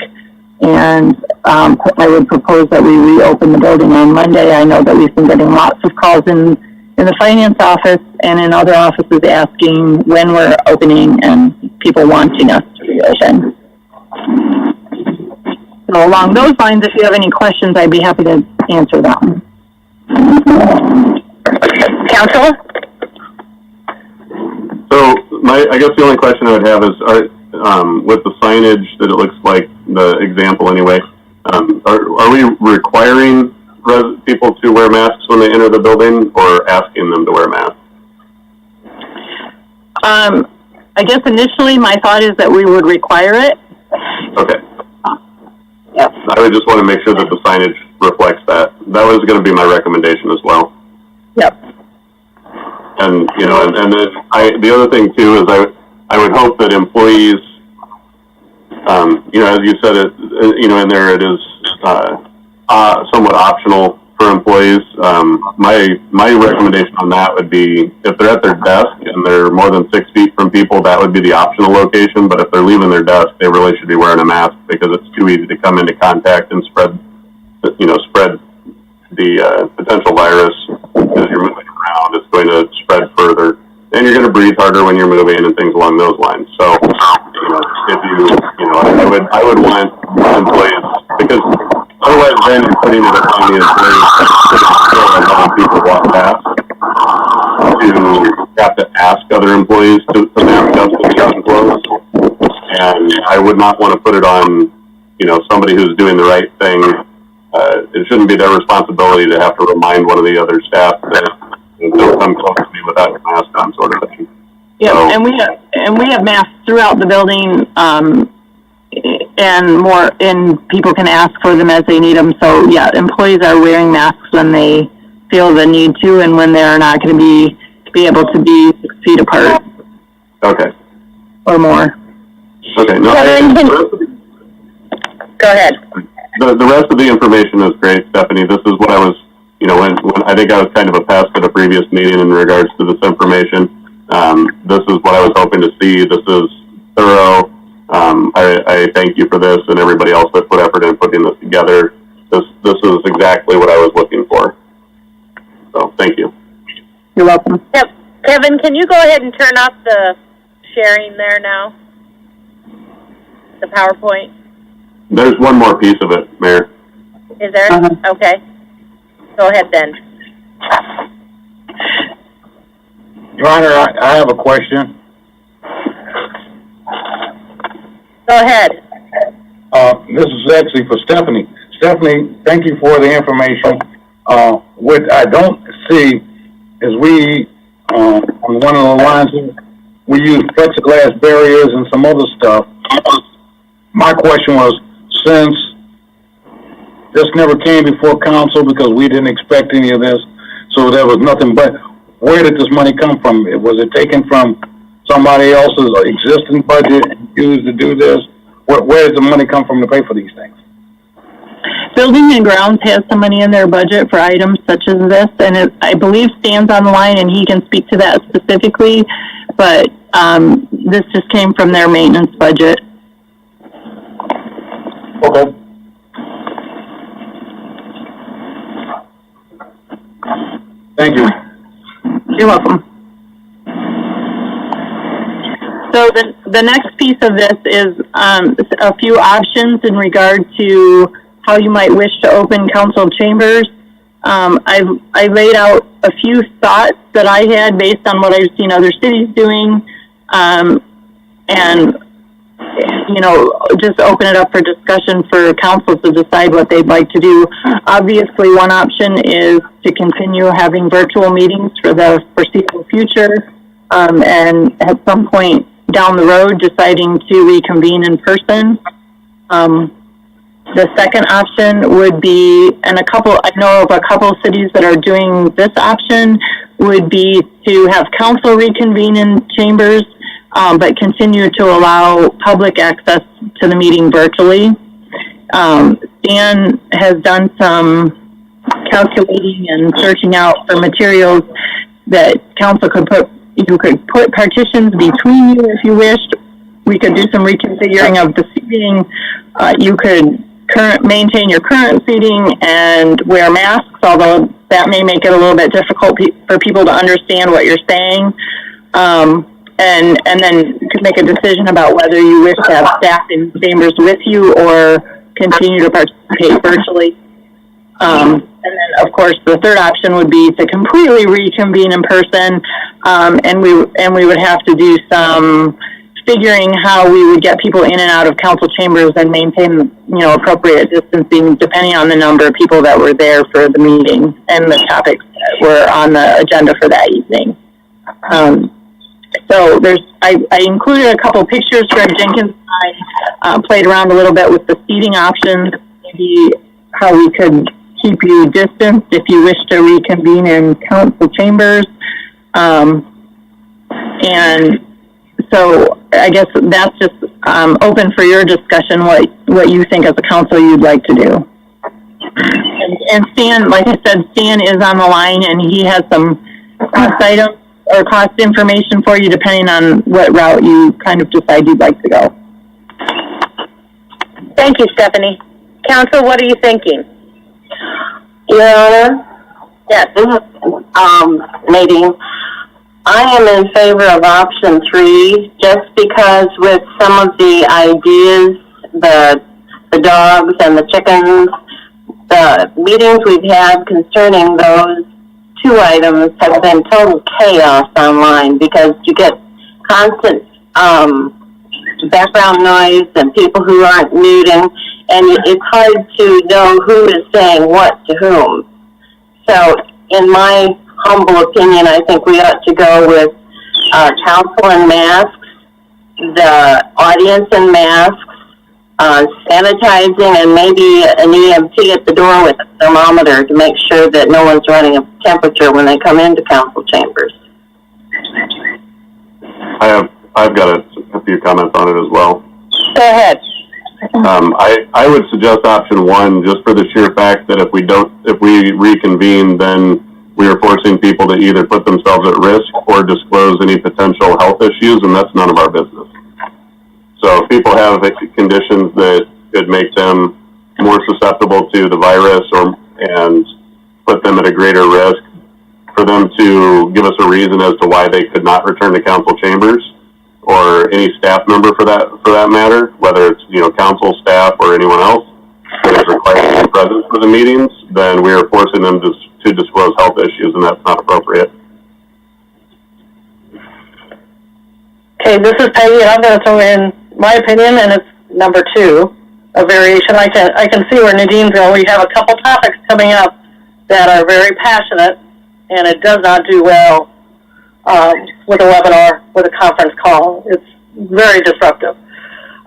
And I would propose that we reopen the building on Monday. I know that we've been getting lots of calls in the finance office and in other offices asking when we're opening and people wanting us to reopen. So along those lines, if you have any questions, I'd be happy to answer them. Council? So I guess the only question I would have is, with the signage that it looks like, the example anyway, are we requiring people to wear masks when they enter the building, or asking them to wear masks? I guess initially my thought is that we would require it. Okay. Yep. I would just want to make sure that the signage reflects that. That was going to be my recommendation as well. Yep. And, you know, and then the other thing too is I would hope that employees, you know, as you said, you know, in there it is somewhat optional for employees. My recommendation on that would be, if they're at their desk and they're more than 6 feet from people, that would be the optional location. But if they're leaving their desk, they really should be wearing a mask, because it's too easy to come into contact and spread the potential virus as you're moving around. It's going to spread further, and you're going to breathe harder when you're moving and things along those lines. So, you know, I would want employees, because otherwise then you're putting it upon the employees and letting people walk past to have to ask other employees to mask up with certain clothes. And I would not want to put it on somebody who's doing the right thing, it shouldn't be their responsibility to have to remind one of the other staff that don't come close to me without your mask on, sort of thing. Yeah, So, and we have masks throughout the building, and people can ask for them as they need them. So yeah, employees are wearing masks when they feel the need to, and when they're not going to be able to be 6 feet apart. Okay. Or more. Okay. No, Go ahead. The rest of the information is great, Stephanie. This is what I was, when I think I was kind of a pest at a previous meeting in regards to this information. This is what I was hoping to see. This is thorough. I thank you for this and everybody else that put effort in putting this together. This is exactly what I was looking for. So thank you. You're welcome. Yep. Kevin, can you go ahead and turn off the sharing there now? The PowerPoint? There's one more piece of it, Mayor. Is there? Okay. Go ahead then. Your Honor, I have a question. Go ahead. This is actually for Stephanie. Stephanie, thank you for the information. What I don't see is we, on one of the lines, we use plexiglass barriers and some other stuff. My question was, since this never came before council because we didn't expect any of this, so there was nothing but, where did this money come from? Was it taken from somebody else's existing budget and used to do this? Where did the money come from to pay for these things? Building and Grounds has some money in their budget for items such as this, and I believe Stan's on the line and he can speak to that specifically, but this just came from their maintenance budget. Okay. Thank you. You're welcome. So the next piece of this is a few options in regard to how you might wish to open council chambers. I laid out a few thoughts that I had based on what I've seen other cities doing, and just open it up for discussion for council to decide what they'd like to do. Obviously, one option is to continue having virtual meetings for the foreseeable future, and at some point down the road, deciding to reconvene in person. The second option would be, and I know of a couple cities that are doing this option, would be to have council reconvene in chambers, but continue to allow public access to the meeting virtually. Stan has done some calculating and searching out for materials that council could put. You could put partitions between you if you wished. We could do some reconfiguring of the seating. You could maintain your current seating and wear masks, although that may make it a little bit difficult for people to understand what you're saying. And then you could make a decision about whether you wish to have staff in chambers with you or continue to participate virtually. And then, of course, the third option would be to completely reconvene in person, and we would have to do some figuring how we would get people in and out of council chambers and maintain, appropriate distancing depending on the number of people that were there for the meeting and the topics that were on the agenda for that evening. So I included a couple pictures. Greg Jenkins and I played around a little bit with the seating options, maybe how we could keep you distanced if you wish to reconvene in council chambers. And so I guess that's just open for your discussion, what you think as a council you'd like to do. And Stan, like I said, Stan is on the line and he has some cost items or cost information for you depending on what route you kind of decide you'd like to go. Thank you, Stephanie. Council, what are you thinking? Your Honor? Yes. Meeting. I am in favor of option 3 just because with some of the ideas, the dogs and the chickens, the meetings we've had concerning those 2 items have been total chaos online because you get constant background noise and people who aren't muting. and it's hard to know who is saying what to whom. So, in my humble opinion, I think we ought to go with council in masks, the audience in masks, sanitizing, and maybe an EMT at the door with a thermometer to make sure that no one's running a temperature when they come into council chambers. I've got a few comments on it as well. Go ahead. I would suggest option one, just for the sheer fact that if we reconvene, then we are forcing people to either put themselves at risk or disclose any potential health issues, and that's none of our business. So if people have conditions that could make them more susceptible to the virus and put them at a greater risk, for them to give us a reason as to why they could not return to council chambers, or any staff member for that matter, whether it's, council staff or anyone else that is required to be present for the meetings, then we are forcing them to disclose health issues, and that's not appropriate. Okay, this is Peggy, and I'm going to throw in my opinion, and it's number 2, a variation. I can see where Nadine's going. We have a couple topics coming up that are very passionate, and it does not do well with a webinar, with a conference call. It's very disruptive.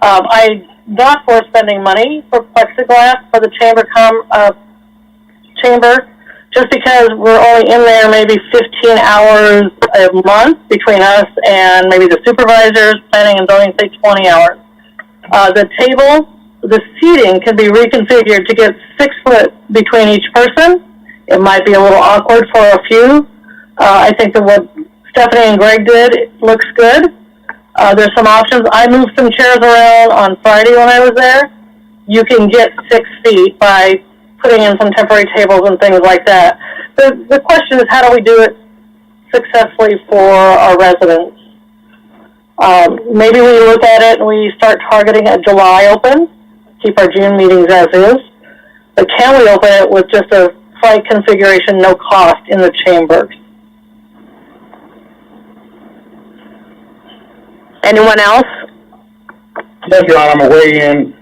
I'm not for spending money for plexiglass for the chamber, just because we're only in there maybe 15 hours a month between us and maybe the supervisors. Planning and zoning say 20 hours. The seating can be reconfigured to get 6 foot between each person. It might be a little awkward for a few. I think that what Stephanie and Greg did looks good. There's some options. I moved some chairs around on Friday when I was there. You can get 6 feet by putting in some temporary tables and things like that. The question is, how do we do it successfully for our residents? Maybe we look at it and we start targeting a July open, keep our June meetings as is. But can we open it with just a slight configuration, no cost in the chambers? Anyone else? Yes, Your Honor, I'm going to weigh in.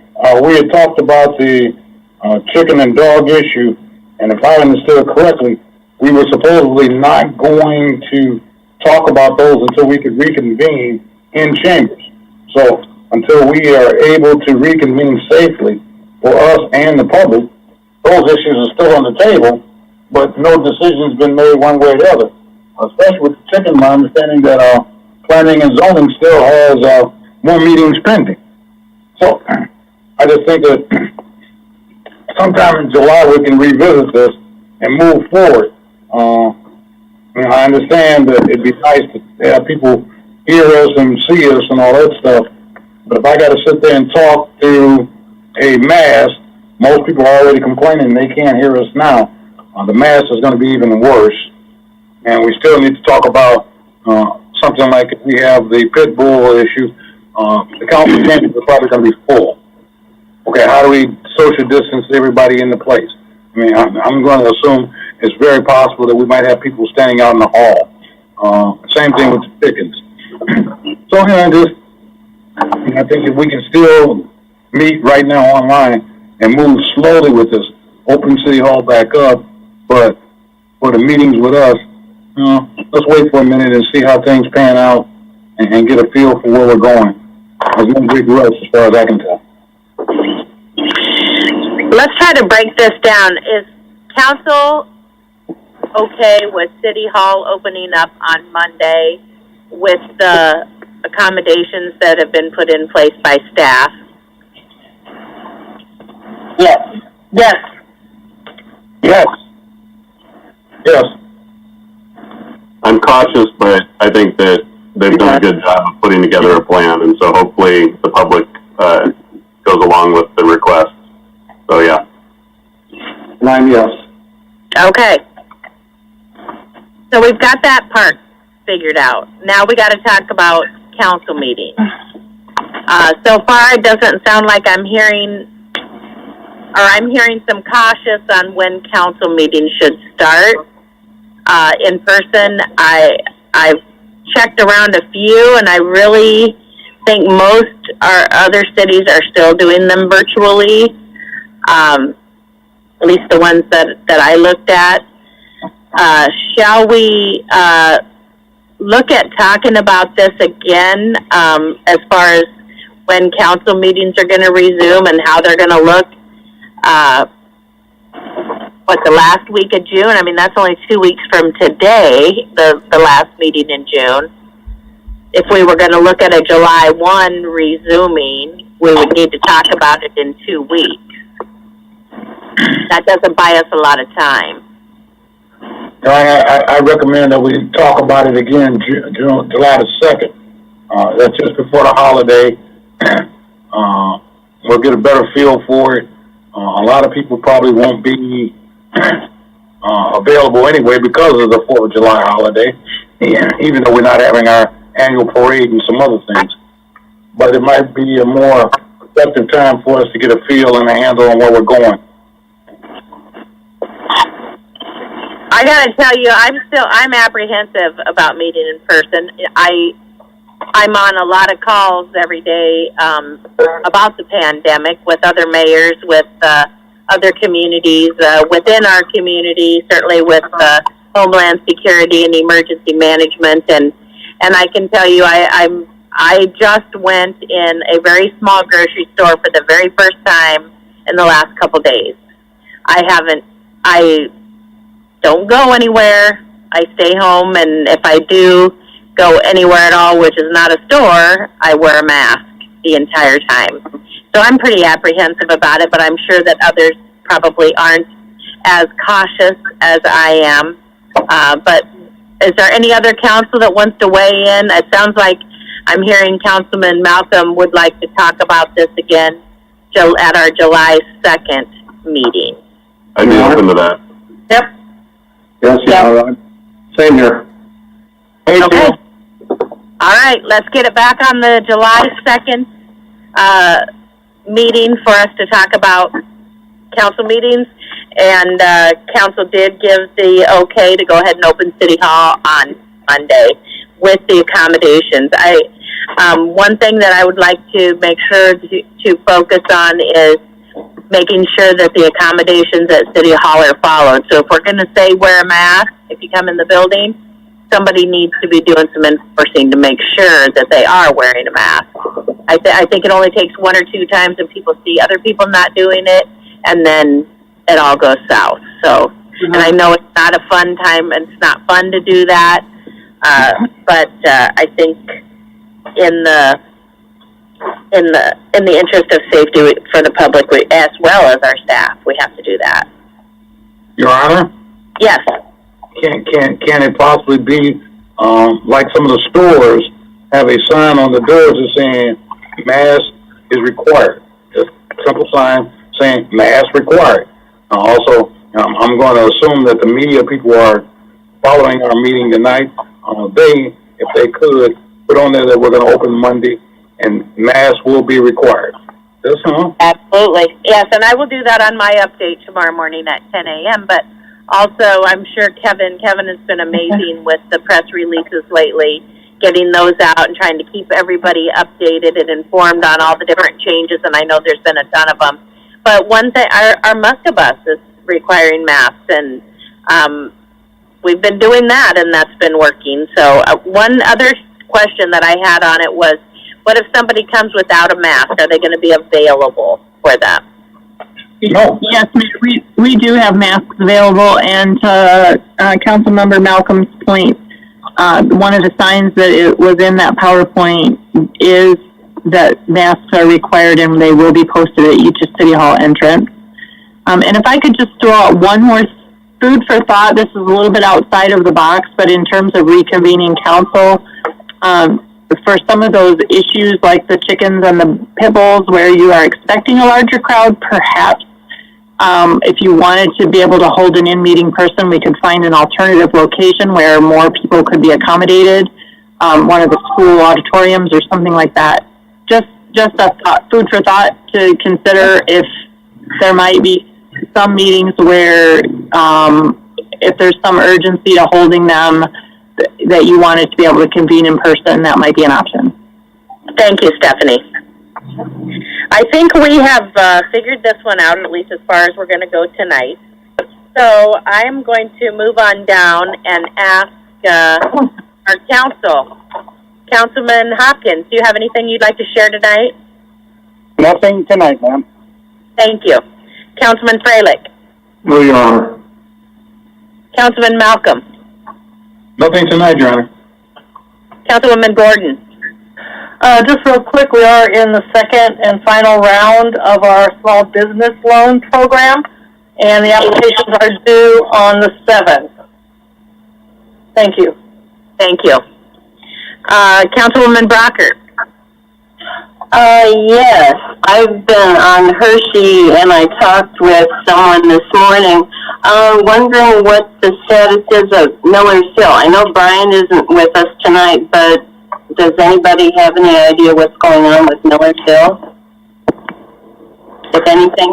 We had talked about the chicken and dog issue, and if I understood correctly, we were supposedly not going to talk about those until we could reconvene in chambers. So until we are able to reconvene safely for us and the public, those issues are still on the table, but no decision's been made one way or the other. Especially with the chicken, my understanding that planning and zoning still has more meetings pending. So I just think that sometime in July we can revisit this and move forward. I understand that it'd be nice to have people hear us and see us and all that stuff, but if I got to sit there and talk through a mask, most people are already complaining they can't hear us now. The mask is going to be even worse, and we still need to talk about something like if we have the pit bull issue, the council chambers are probably going to be full. Okay, how do we social distance everybody in the place? I mean, I'm going to assume it's very possible that we might have people standing out in the hall. Same thing with the chickens. So, I think if we can still meet right now online and move slowly with this, open City Hall back up, but for the meetings with us, let's wait for a minute and see how things pan out and get a feel for where we're going. There's no big rush as far as I can tell. Let's try to break this down. Is council okay with City Hall opening up on Monday with the accommodations that have been put in place by staff? Yes. Yes. Yes. Yes. I'm cautious, but I think that they've done a good job of putting together a plan, and so hopefully the public goes along with the request. So, yeah. And I'm yes. Okay. So we've got that part figured out. Now we got to talk about council meetings. So far, it doesn't sound like I'm hearing some cautious on when council meetings should start. In person, I've checked around a few, and I really think most other cities are still doing them virtually. at least the ones that I looked at. Shall we look at talking about this again as far as when council meetings are going to resume and how they're going to look? The last week of June? I mean, that's only 2 weeks from today, the last meeting in June. If we were going to look at a July 1 resuming, we would need to talk about it in 2 weeks. That doesn't buy us a lot of time. I recommend that we talk about it again July the 2nd. That's just before the holiday. We'll get a better feel for it. A lot of people probably won't be available anyway because of the 4th of July holiday, even though we're not having our annual parade and some other things. But it might be a more productive time for us to get a feel and a handle on where we're going. I gotta tell you, I'm apprehensive about meeting in person. I'm on a lot of calls every day about the pandemic with other mayors, with other communities within our community, certainly with Homeland Security and Emergency Management, and I can tell you, I just went in a very small grocery store for the very first time in the last couple days. I don't go anywhere. I stay home, and if I do go anywhere at all, which is not a store, I wear a mask the entire time. So I'm pretty apprehensive about it, but I'm sure that others probably aren't as cautious as I am. But is there any other council that wants to weigh in? It sounds like I'm hearing Councilman Malcolm would like to talk about this again at our July 2nd meeting. I'd be open to that. Yep. Yes, yeah, same here. Okay. All right, let's get it back on the July 2nd meeting for us to talk about council meetings. And council did give the okay to go ahead and open City Hall on Monday with the accommodations. One thing that I would like to make sure to focus on is making sure that the accommodations at City Hall are followed. So if we're going to say wear a mask if you come in the building, somebody needs to be doing some enforcing to make sure that they are wearing a mask. I think it only takes 1 or 2 times and people see other people not doing it, and then it all goes south. So, and I know it's not a fun time, and it's not fun to do that, but I think in the interest of safety for the public as well as our staff, we have to do that. Your Honor? Yes. Can it possibly be like some of the stores have a sign on the doors that saying mask is required? Just a simple sign saying mask required. Also, I'm going to assume that the media people are following our meeting tonight. If they could, put on there that we're going to open Monday and masks will be required. Absolutely. Yes, and I will do that on my update tomorrow morning at 10 a.m., but also, I'm sure Kevin has been amazing with the press releases lately, getting those out and trying to keep everybody updated and informed on all the different changes, and I know there's been a ton of them. But one thing, our Muska bus is requiring masks, and we've been doing that, and that's been working. So one other question that I had on it was, what if somebody comes without a mask? Are they going to be available for them? No. Yes, we do have masks available, and Councilmember Malcolm's point, one of the signs that it was in that PowerPoint is that masks are required and they will be posted at each City Hall entrance. And if I could just throw out one more food for thought, this is a little bit outside of the box, but in terms of reconvening council, for some of those issues like the chickens and the pit bulls where you are expecting a larger crowd, perhaps if you wanted to be able to hold an in-meeting person, we could find an alternative location where more people could be accommodated, one of the school auditoriums or something like that. Just a thought, food for thought to consider if there might be some meetings where if there's some urgency to holding them that you wanted to be able to convene in person, that might be an option. Thank you, Stephanie. I think we have figured this one out, at least as far as we're going to go tonight. So I'm going to move on down and ask our council. Councilman Hopkins, do you have anything you'd like to share tonight? Nothing tonight, ma'am. Thank you. Councilman Freilich. No, Your Honor. Councilman Malcolm. Nothing tonight, Your Honor. Councilwoman Gordon. Just real quick, we are in the second and final round of our small business loan program, and the applications are due on the 7th. Thank you. Thank you. Councilwoman Brockert. Yes, I've been on Hershey and I talked with someone this morning, wondering what the status is of Miller's Hill. I know Brian isn't with us tonight, but does anybody have any idea what's going on with Miller's Hill? If anything?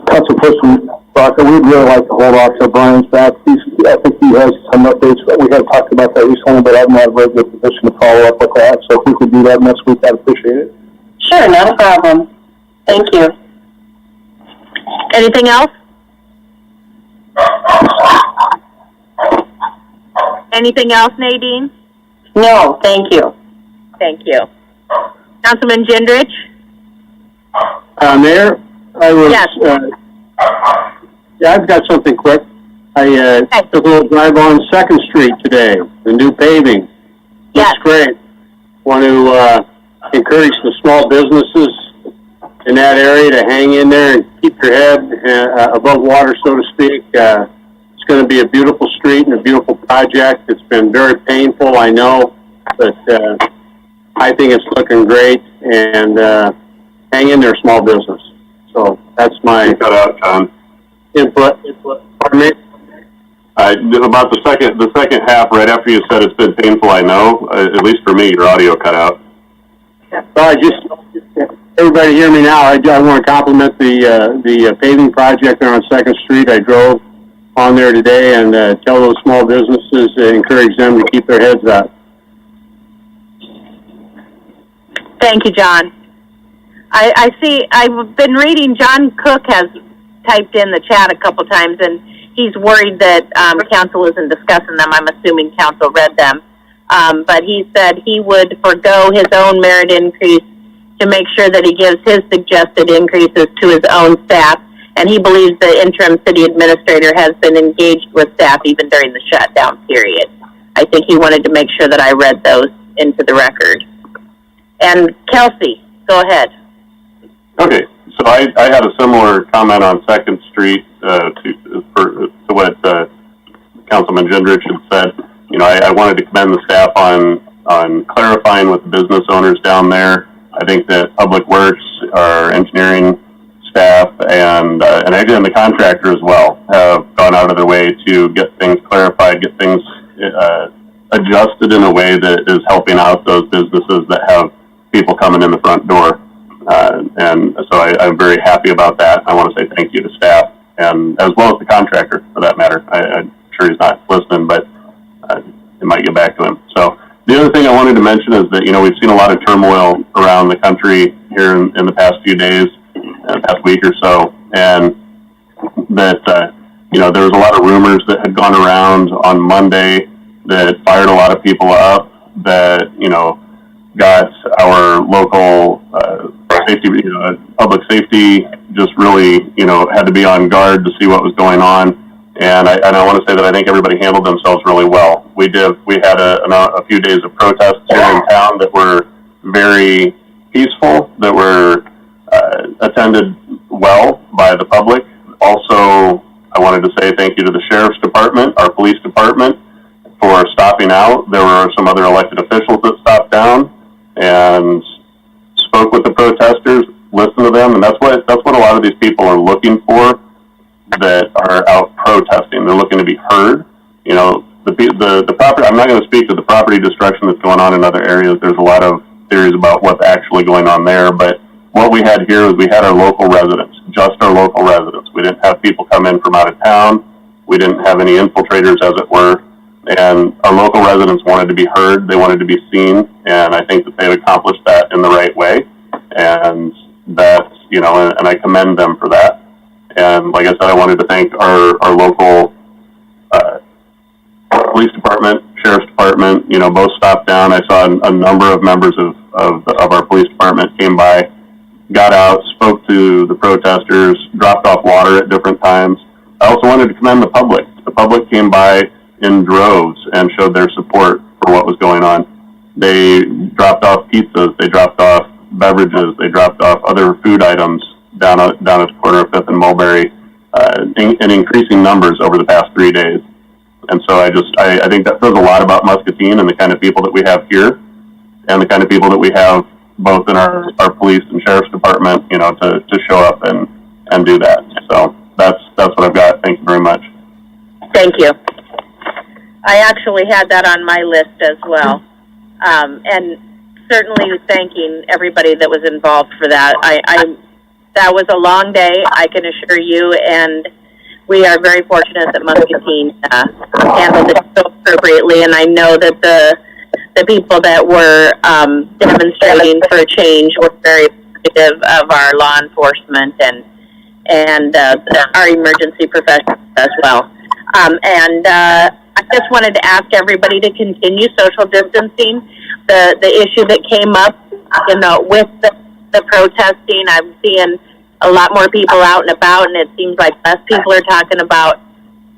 Councilperson Barker, we'd really like to hold off till Brian's back. I think he has some updates. We had talked about that recently, but I'm not in a very good position to follow up with that. So if we could do that next week, I'd appreciate it. Sure, not a problem. Thank you. Anything else? Anything else, Nadine? No, thank you. Thank you. Councilman Gendrich? Mayor, I was, Yes. Yeah, I've got something quick. I took a little drive on 2nd Street today, the new paving. Yes. Looks great. Want to encourage the small businesses in that area to hang in there and keep your head above water, so to speak. It's going to be a beautiful street and a beautiful project. It's been very painful, I know, but I think it's looking great. And hang in there, small business. So that's my input. Pardon me? About the second half, right after you said it's been painful, I know, at least for me, your audio cut out. Everybody hear me now. I want to compliment the paving project there on 2nd Street. I drove on there today and tell those small businesses, encourage them to keep their heads up. Thank you, John. I see, I've been reading, John Cook has typed in the chat a couple times, and he's worried that council isn't discussing them. I'm assuming council read them. But he said he would forego his own merit increase to make sure that he gives his suggested increases to his own staff. And he believes the interim city administrator has been engaged with staff even during the shutdown period. I think he wanted to make sure that I read those into the record. And Kelsey, go ahead. Okay, so I had a similar comment on 2nd Street to what Councilman Gendrich had said. You know, I wanted to commend the staff on clarifying with the business owners down there. I think that Public Works, our engineering staff, and again the contractor as well have gone out of their way to get things clarified, get things adjusted in a way that is helping out those businesses that have people coming in the front door. And so I'm very happy about that. I want to say thank you to staff, and as well as the contractor, for that matter. I'm sure he's not listening, but it might get back to him. So the other thing I wanted to mention is that, you know, we've seen a lot of turmoil around the country here in the past few days, past week or so, and that, you know, there was a lot of rumors that had gone around on Monday that fired a lot of people up, that, you know, got our local safety, public safety just really, you know, had to be on guard to see what was going on. And I want to say that I think everybody handled themselves really well. We had a few days of protests here in town that were very peaceful, that were attended well by the public. Also, I wanted to say thank you to the Sheriff's Department, our police department, for stopping out. There were some other elected officials that stopped down and spoke with the protesters, listened to them, and that's what a lot of these people are looking for, that are out protesting. They're looking to be heard. You know, the property, I'm not going to speak to the property destruction that's going on in other areas. There's a lot of theories about what's actually going on there, but what we had here was we had our local residents, just our local residents. We didn't have people come in from out of town. We didn't have any infiltrators, as it were, and our local residents wanted to be heard, they wanted to be seen, and I think that they've accomplished that in the right way, and that, you know, and I commend them for that. And like I said, I wanted to thank our local police department, sheriff's department, you know, both stopped down. I saw a number of members of our police department came by, got out, spoke to the protesters, dropped off water at different times. I also wanted to commend the public. The public came by in droves and showed their support for what was going on. They dropped off pizzas, they dropped off beverages, they dropped off other food items down at the corner of 5th and Mulberry in increasing numbers over the past 3 days. And so I think that says a lot about Muscatine and the kind of people that we have here and the kind of people that we have both in our police and sheriff's department, you know, to show up and do that. So that's what I've got. Thank you very much. Thank you. I actually had that on my list as well. And certainly thanking everybody that was involved for that. That was a long day, I can assure you, and we are very fortunate that Muscatine handled it so appropriately, and I know that the people that were demonstrating for a change were very appreciative of our law enforcement and our emergency professionals as well. I just wanted to ask everybody to continue social distancing. The issue that came up, you know, with the protesting, I'm seeing a lot more people out and about, and it seems like less people are talking about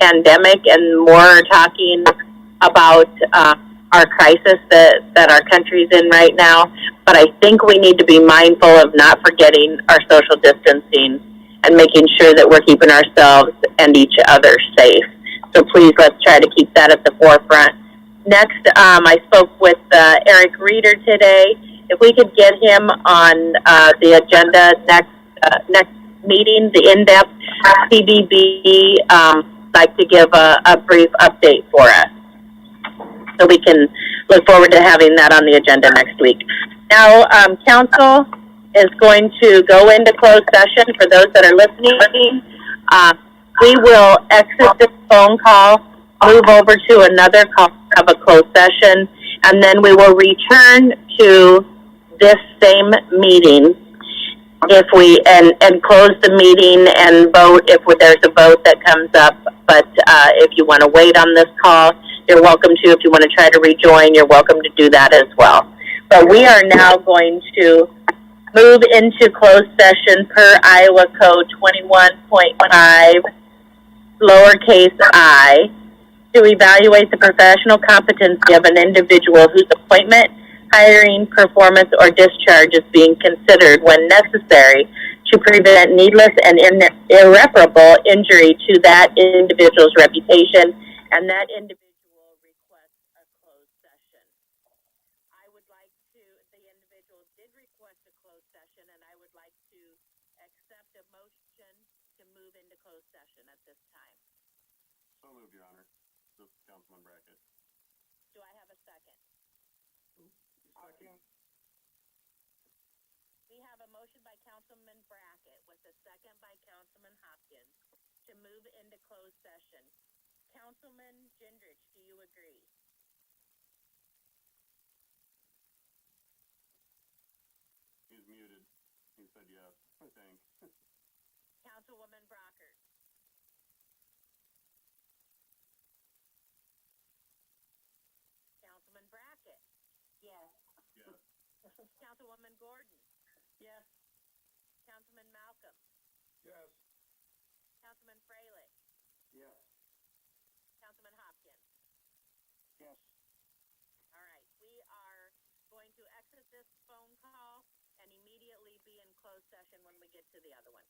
pandemic and more are talking about our crisis that our country's in right now. But I think we need to be mindful of not forgetting our social distancing and making sure that we're keeping ourselves and each other safe. So please, let's try to keep that at the forefront. Next, I spoke with Eric Reeder today. If we could get him on the agenda next meeting, the in-depth CBB, like to give a brief update for us. So we can look forward to having that on the agenda next week. Now, council is going to go into closed session. For those that are listening, we will exit this phone call, move over to another call of a closed session, and then we will return to this same meeting if we and close the meeting and vote if there's a vote that comes up. But if you want to wait on this call, you're welcome to. If you want to try to rejoin, you're welcome to do that as well. But we are now going to move into closed session per Iowa Code 21.5, lowercase I, to evaluate the professional competency of an individual whose appointment, hiring, performance, or discharge is being considered when necessary to prevent needless and irreparable injury to that individual's reputation, and that individual requests a closed session. I would like to, the individual did request a closed session, and I would like to accept a motion to move into closed session at this time. So moved, Your Honor. This is Councilman Brackett. Do I have a second? Second. We have a motion by Councilman Brackett with a second by Councilman Hopkins to move into closed session. Councilman Gendrich, do you agree? He's muted. He said yes, I think. Councilwoman Brockert? Councilman Brackett? Yes. Yes. Councilwoman Gordon? Yes. Councilman Malcolm? Yes. Councilman Freilich? Yes. Councilman Hopkins? Yes. All right, we are going to exit this phone call and immediately be in closed session when we get to the other one.